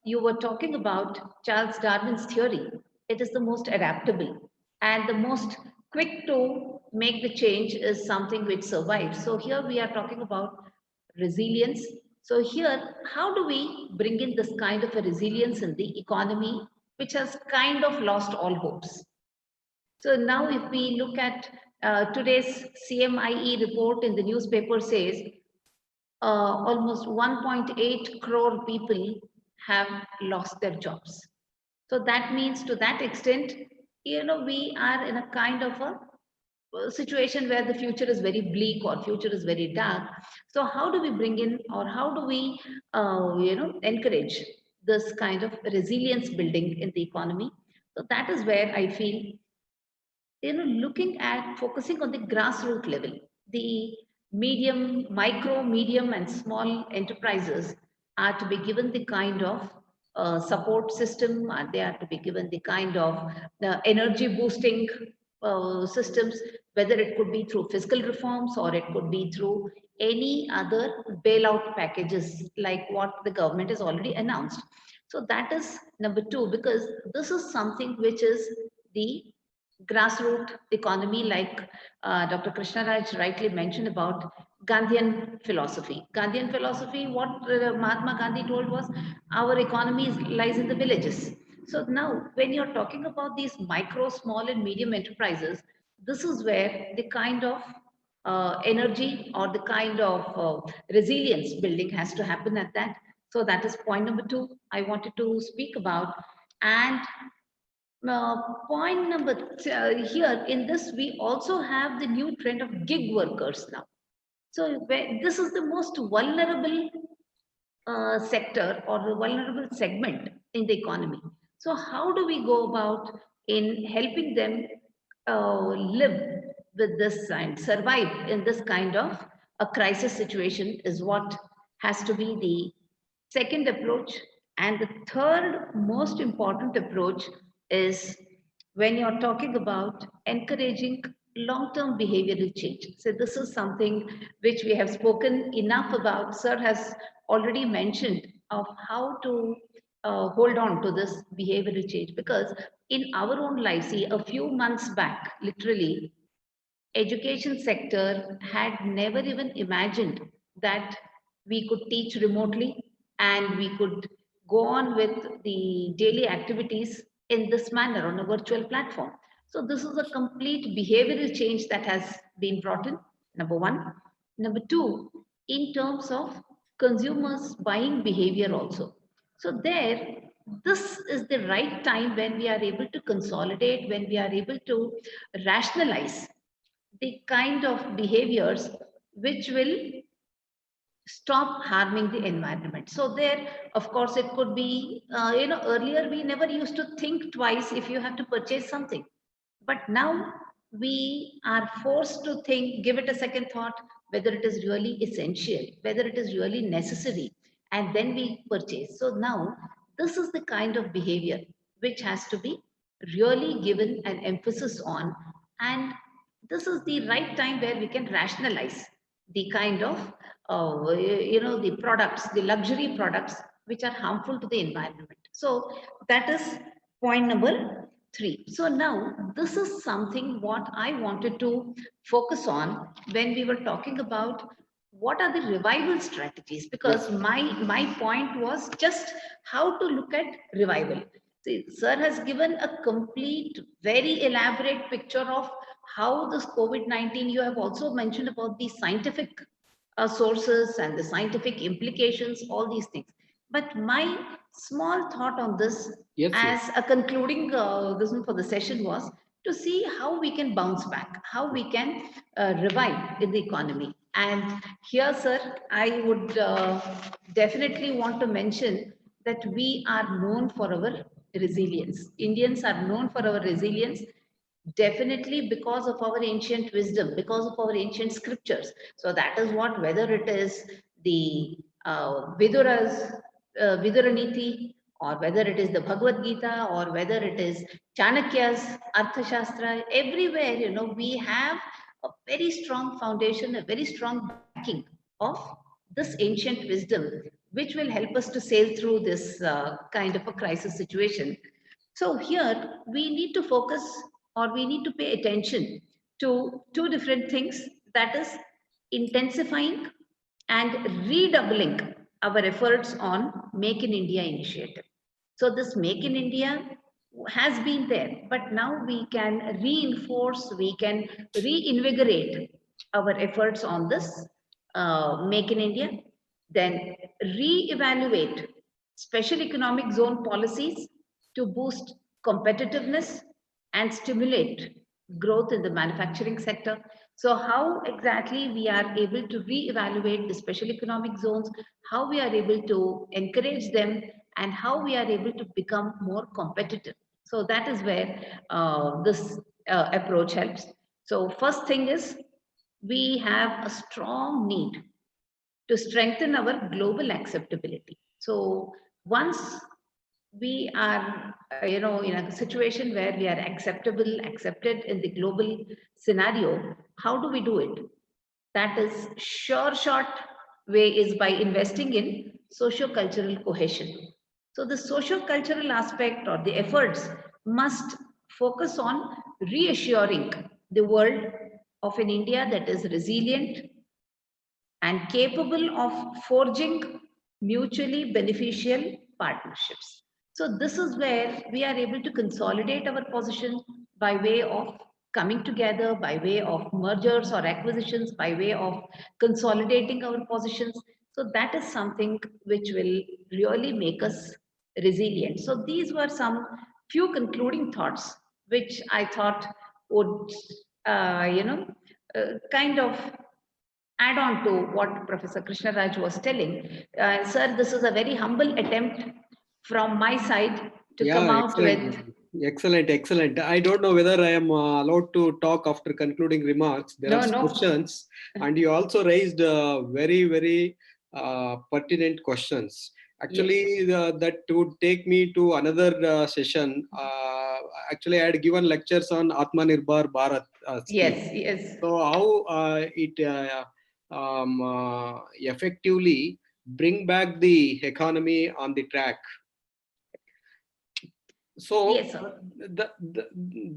you were talking about Charles Darwin's theory, it is the most adaptable and the most quick to make the change is something which survives. So here we are talking about resilience. So here, how do we bring in this kind of a resilience in the economy, which has kind of lost all hopes? So now if we look at today's CMIE report in the newspaper says almost 1.8 crore people have lost their jobs. So that means to that extent, we are in a kind of a situation where the future is very bleak or future is very dark. So how do we bring in or how do we, encourage this kind of resilience building in the economy? So that is where I feel looking at focusing on the grassroots level, the medium, micro, medium, and small enterprises are to be given the kind of support system, and they are to be given the kind of energy boosting systems, whether it could be through fiscal reforms or it could be through any other bailout packages like what the government has already announced. So that is number two, because this is something which is the grassroots economy, like Dr. Krishnaraj rightly mentioned about Gandhian philosophy. Gandhian philosophy, what Mahatma Gandhi told was, our economy lies in the villages. So now, when you're talking about these micro, small, and medium enterprises, this is where the kind of energy or the kind of resilience building has to happen at that. So that is point number two I wanted to speak about. And point number here in this, we also have the new trend of gig workers now. So this is the most vulnerable sector or the vulnerable segment in the economy. So how do we go about in helping them live with this and survive in this kind of a crisis situation is what has to be the second approach. And the third most important approach is when you're talking about encouraging long-term behavioral change. So this is something which we have spoken enough about. Sir has already mentioned of how to hold on to this behavioral change, because in our own life, see, a few months back, literally, education sector had never even imagined that we could teach remotely and we could go on with the daily activities in this manner on a virtual platform. So this is a complete behavioral change that has been brought in, number one. Number two, in terms of consumers buying behavior also. So there, this is the right time when we are able to consolidate, when we are able to rationalize the kind of behaviors which will stop harming the environment. So there, of course, it could be, earlier we never used to think twice if you have to purchase something. But now we are forced to think, give it a second thought, whether it is really essential, whether it is really necessary, and then we purchase. So now this is the kind of behavior which has to be really given an emphasis on. And this is the right time where we can rationalize the kind of, the products, the luxury products, which are harmful to the environment. So that is point number three. So now this is something what I wanted to focus on when we were talking about what are the revival strategies, because my point was just how to look at revival. See, sir has given a complete, very elaborate picture of how this COVID-19, you have also mentioned about the scientific sources and the scientific implications, all these things. But my small thought on this, as a concluding this one for the session, was to see how we can bounce back, how we can revive in the economy. And here, sir, I would definitely want to mention that we are known for our resilience. Indians are known for our resilience, definitely because of our ancient wisdom, because of our ancient scriptures. So that is what, whether it is the Viduraniti, or whether it is the Bhagavad Gita, or whether it is Chanakya's Arthashastra, everywhere, we have a very strong foundation, a very strong backing of this ancient wisdom, which will help us to sail through this kind of a crisis situation. So here we need to focus, or we need to pay attention to two different things, that is intensifying and redoubling our efforts on Make in India initiative. So this Make in India has been there, but now we can reinforce, we can reinvigorate our efforts on this Make in India, then re-evaluate special economic zone policies to boost competitiveness and stimulate growth in the manufacturing sector. So how exactly we are able to re-evaluate the special economic zones, how we are able to encourage them, and how we are able to become more competitive. So that is where this approach helps. So first thing is, we have a strong need to strengthen our global acceptability. So once we are, in a situation where we are accepted in the global scenario, how do we do it? That is short way is by investing in socio-cultural cohesion. So the socio-cultural aspect or the efforts must focus on reassuring the world of an India that is resilient and capable of forging mutually beneficial partnerships. So this is where we are able to consolidate our position by way of coming together, by way of mergers or acquisitions, by way of consolidating our positions. So that is something which will really make us resilient. So these were some few concluding thoughts which I thought would, kind of add on to what Professor Krishnaraj was telling. Sir, this is a very humble attempt from my side to come Yeah, out excellent. with. Excellent, excellent. I don't know whether I am allowed to talk after concluding remarks. There are No, no. questions, and you also raised very, very pertinent questions. Actually, that would take me to another session. Actually, I had given lectures on Atmanirbhar Bharat scheme. Yes, yes. So how it effectively bring back the economy on the track. So Yes, sir.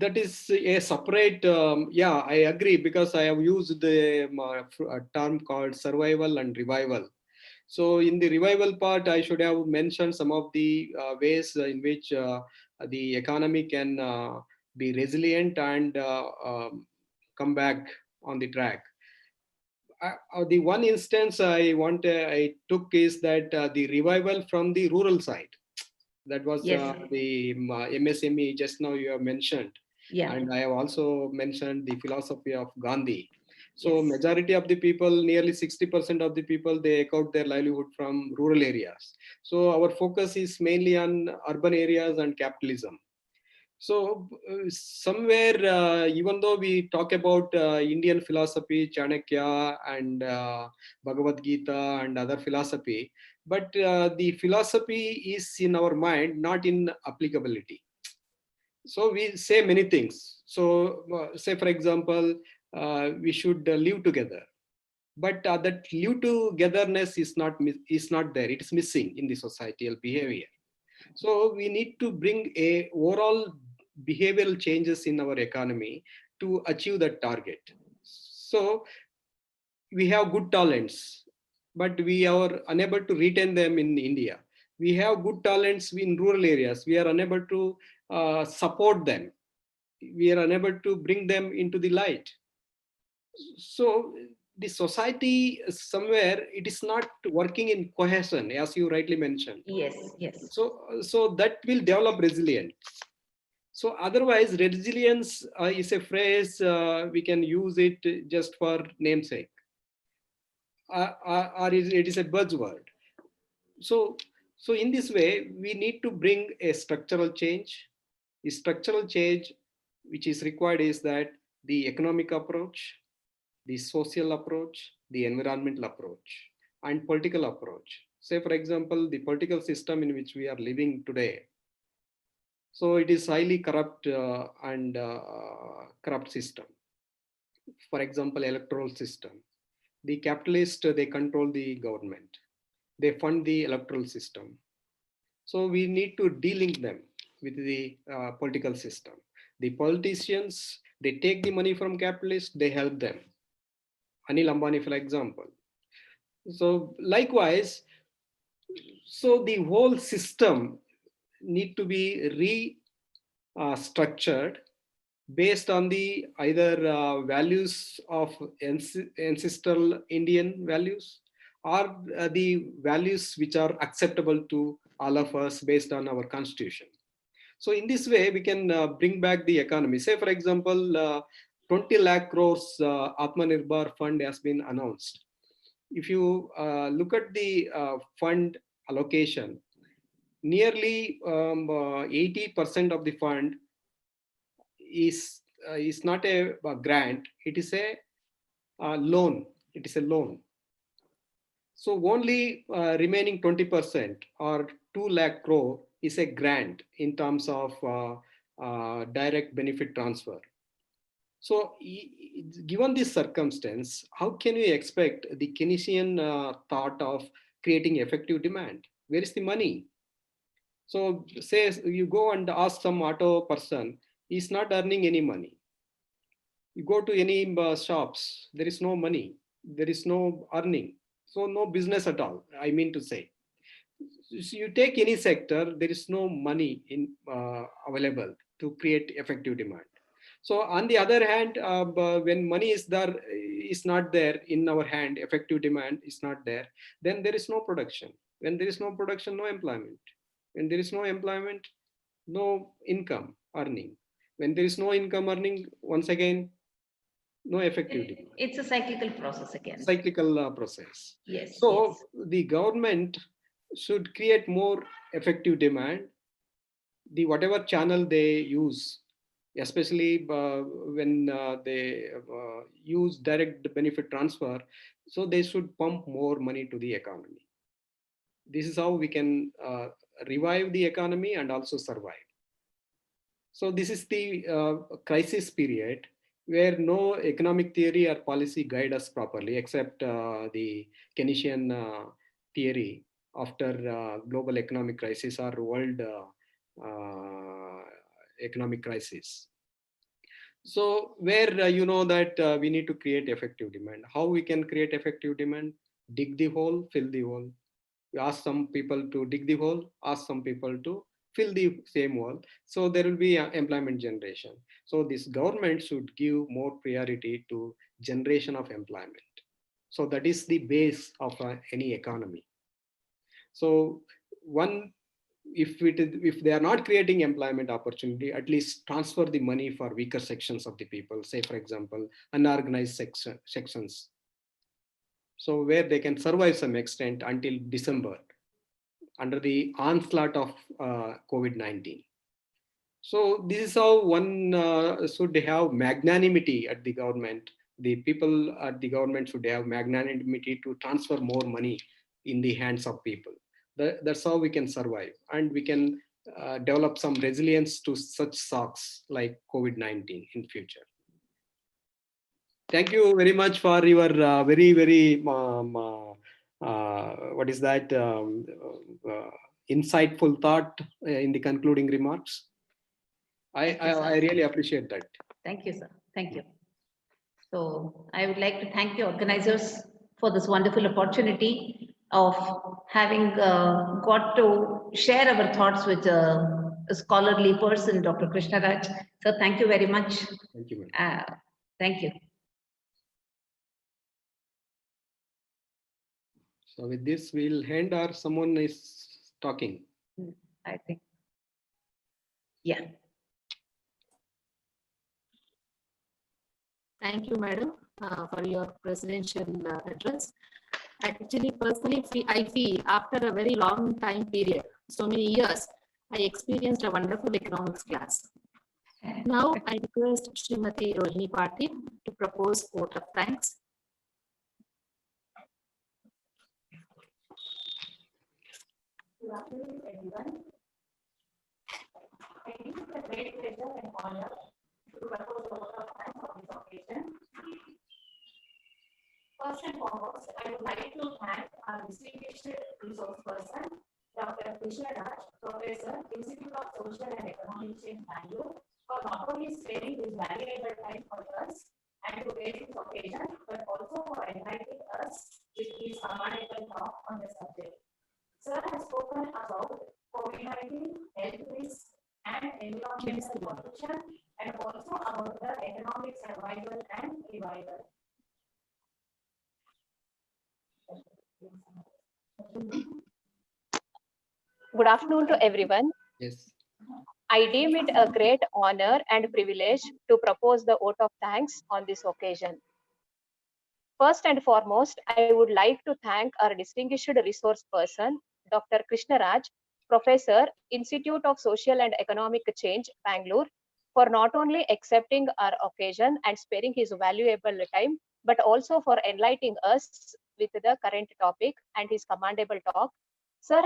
that is a separate, yeah, I agree, because I have used the term called survival and revival. So in the revival part, I should have mentioned some of the ways in which the economy can be resilient and come back on the track. The one instance I took is that the revival from the rural side. That was Yes. the MSME just now you have mentioned. Yeah. And I have also mentioned the philosophy of Gandhi. So Yes. majority of the people, nearly 60% of the people, they eke out their livelihood from rural areas. So our focus is mainly on urban areas and capitalism. So somewhere, even though we talk about Indian philosophy, Chanakya and Bhagavad Gita and other philosophy, but the philosophy is in our mind, not in applicability. So we say many things. So say, for example, we should live together. But that live togetherness is not there. It is missing in the societal behavior. So we need to bring a overall behavioral changes in our economy to achieve that target. So we have good talents, but we are unable to retain them in India. We have good talents in rural areas. We are unable to support them. We are unable to bring them into the light. So the society somewhere, it is not working in cohesion, as you rightly mentioned. Yes, yes. So that will develop resilience. So otherwise, resilience is a phrase we can use it just for namesake. or it is a buzzword. So in this way, we need to bring a structural change. The structural change which is required is that the economic approach, the social approach, the environmental approach, and political approach. Say, for example, the political system in which we are living today. So it is highly corrupt and corrupt system. For example, electoral system. The capitalists, they control the government. They fund the electoral system. So we need to de-link them with the political system. The politicians, they take the money from capitalists, they help them. Anil Ambani, for example. So likewise, so the whole system need to be restructured based on the either values of ancestral Indian values or the values which are acceptable to all of us based on our constitution. So in this way, we can bring back the economy. Say, for example, 20 lakh crores Atmanirbhar fund has been announced. If you look at the fund allocation, nearly 80% of the fund is not a grant, it is a loan. It is a loan. So only remaining 20% or 2 lakh crore is a grant in terms of direct benefit transfer. So given this circumstance, how can we expect the Keynesian thought of creating effective demand? Where is the money? So say you go and ask some auto person, he's not earning any money. You go to any shops, there is no money, there is no earning. So no business at all, I mean to say. So you take any sector, there is no money in available to create effective demand. So on the other hand, when money is there, is not there in our hand, effective demand is not there, then there is no production. When there is no production, no employment. When there is no employment, no income earning. When there is no income earning, once again, no effective demand. It's a cyclical process again. Cyclical process. Yes. So yes. the government should create more effective demand. The whatever channel they use, especially when they use direct benefit transfer, so they should pump more money to the economy. This is how we can revive the economy and also survive. So this is the crisis period where no economic theory or policy guide us properly, except the Keynesian theory after global economic crisis or world economic crisis. So where you know that we need to create effective demand. How we can create effective demand? Dig the hole, fill the hole. You ask some people to dig the hole, ask some people to fill the same hole. So there will be employment generation. So this government should give more priority to generation of employment. So that is the base of any economy. So one, if they are not creating employment opportunity, at least transfer the money for weaker sections of the people. Say, for example, unorganized sections. So where they can survive some extent until December under the onslaught of COVID-19. So this is how one should have magnanimity at the government. The people at the government should have magnanimity to transfer more money in the hands of people. That's how we can survive, and we can develop some resilience to such shocks like COVID-19 in future. Thank you very much for your very what is that insightful thought in the concluding remarks. I really appreciate that. Thank you, sir. Thank you. So I would like to thank the organizers for this wonderful opportunity of having got to share our thoughts with a scholarly person, Dr. Krishna Raj. So thank you very much. Thank you. Thank you. So with this, we'll end, or someone is talking. I think. Yeah. Thank you, madam, for your presidential address. Actually, personally, I feel after a very long time period, so many years, I experienced a wonderful economics class. Now, I request Srimati Rohini Patil to propose vote of thanks. Good afternoon, everyone. I think it's a great pleasure and honor to propose a vote of thanks on this occasion. First and foremost, I would like to thank our distinguished resource person, Dr. Krishna Raj, Professor, Institute of Social and Economic Change, Bangalore, for not only sparing his valuable time for us and to raise this occasion, but also for enlightening us with his commendable talk on the subject. Sir has spoken about COVID-19, health risks, and environmental pollution, and also about the economic survival and revival. Good afternoon to everyone. Yes. I deem it a great honor and privilege to propose the vote of thanks on this occasion. First and foremost, I would like to thank our distinguished resource person, Dr. Krishna Raj, Professor, Institute of Social and Economic Change, Bangalore, for not only accepting our occasion and sparing his valuable time, but also for enlightening us with the current topic and his commendable talk. Sir,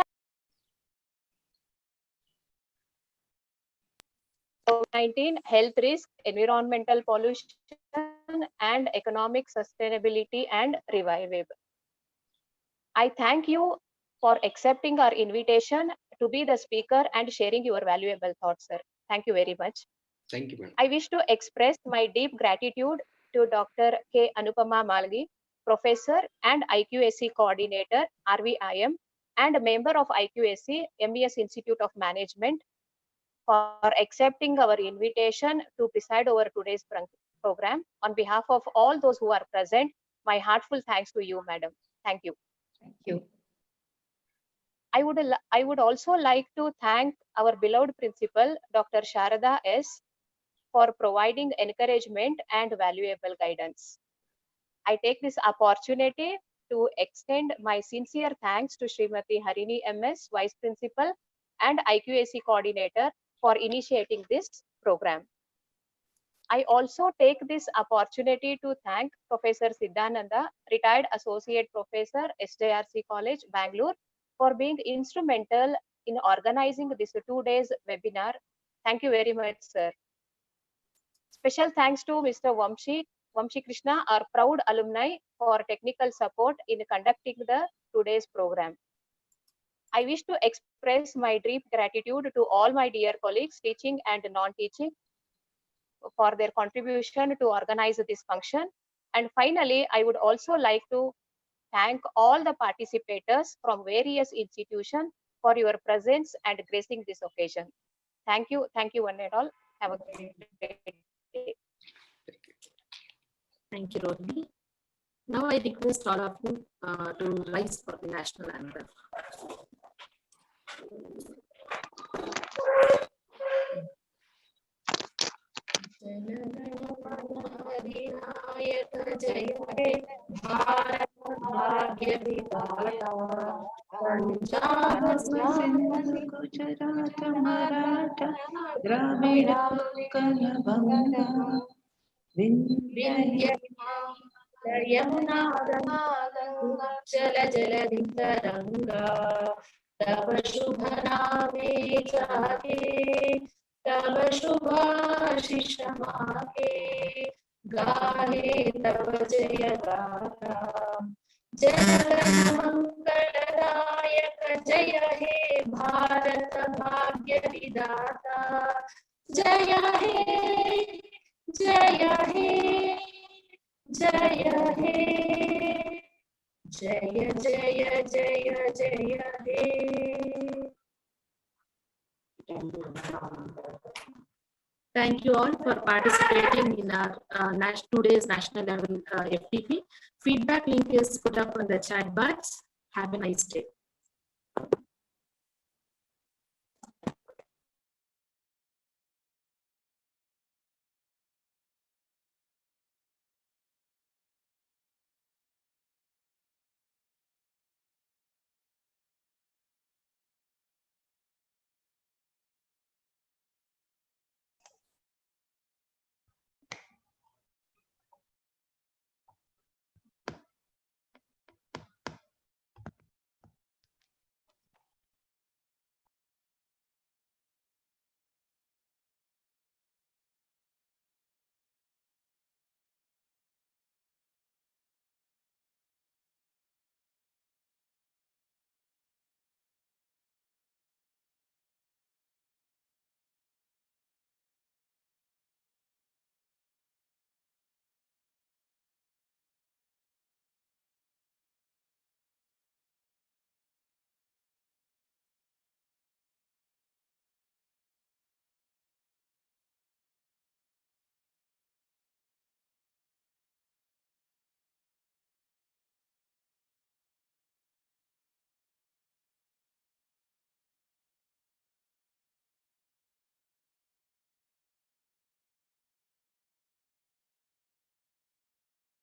COVID-19, health risk, environmental pollution, and economic sustainability and revival. I thank you for accepting our invitation to be the speaker and sharing your valuable thoughts, sir. Thank you very much. Thank you, ma'am. I wish to express my deep gratitude to Dr. K. Anupama Malgi, Professor and IQAC Coordinator, RVIM, and a member of IQAC, MES Institute of Management, for accepting our invitation to preside over today's program. On behalf of all those who are present, my heartful thanks to you, madam. Thank you. Thank you. I would also like to thank our beloved principal, Dr. Sharada S., for providing encouragement and valuable guidance. I take this opportunity to extend my sincere thanks to Srimati Harini MS, Vice Principal and IQAC Coordinator, for initiating this program. I also take this opportunity to thank Professor Siddhananda, Retired Associate Professor, SJRC College, Bangalore, for being instrumental in organizing this 2 days webinar. Thank you very much, sir. Special thanks to Mr. Vamshi Krishna, our proud alumni, for technical support in conducting the today's program. I wish to express my deep gratitude to all my dear colleagues, teaching and non-teaching, for their contribution to organize this function. And finally, I would also like to thank all the participators from various institutions for your presence and gracing this occasion. Thank you one and all. Have a great day. Thank you, Rohini. Now I request all of you to rise for the national anthem. जय हे भारत भाग्य विधाता पंजाब सिंध गुजरात मराठा द्रविड़ उत्कल बंगा विंध्य यमुना गंगा जलधि तरंगा तव शुभ नामे जागे तव शुभाशिष मागे गाहे तव जय गाथा जय मंगलदायक जय हे भारत भाग्य विधाता जय हे जय हे जय हे जय जय जय जय हे. Thank you all for participating in our today's national level FTP. Feedback link is put up on the chat box. Have a nice day.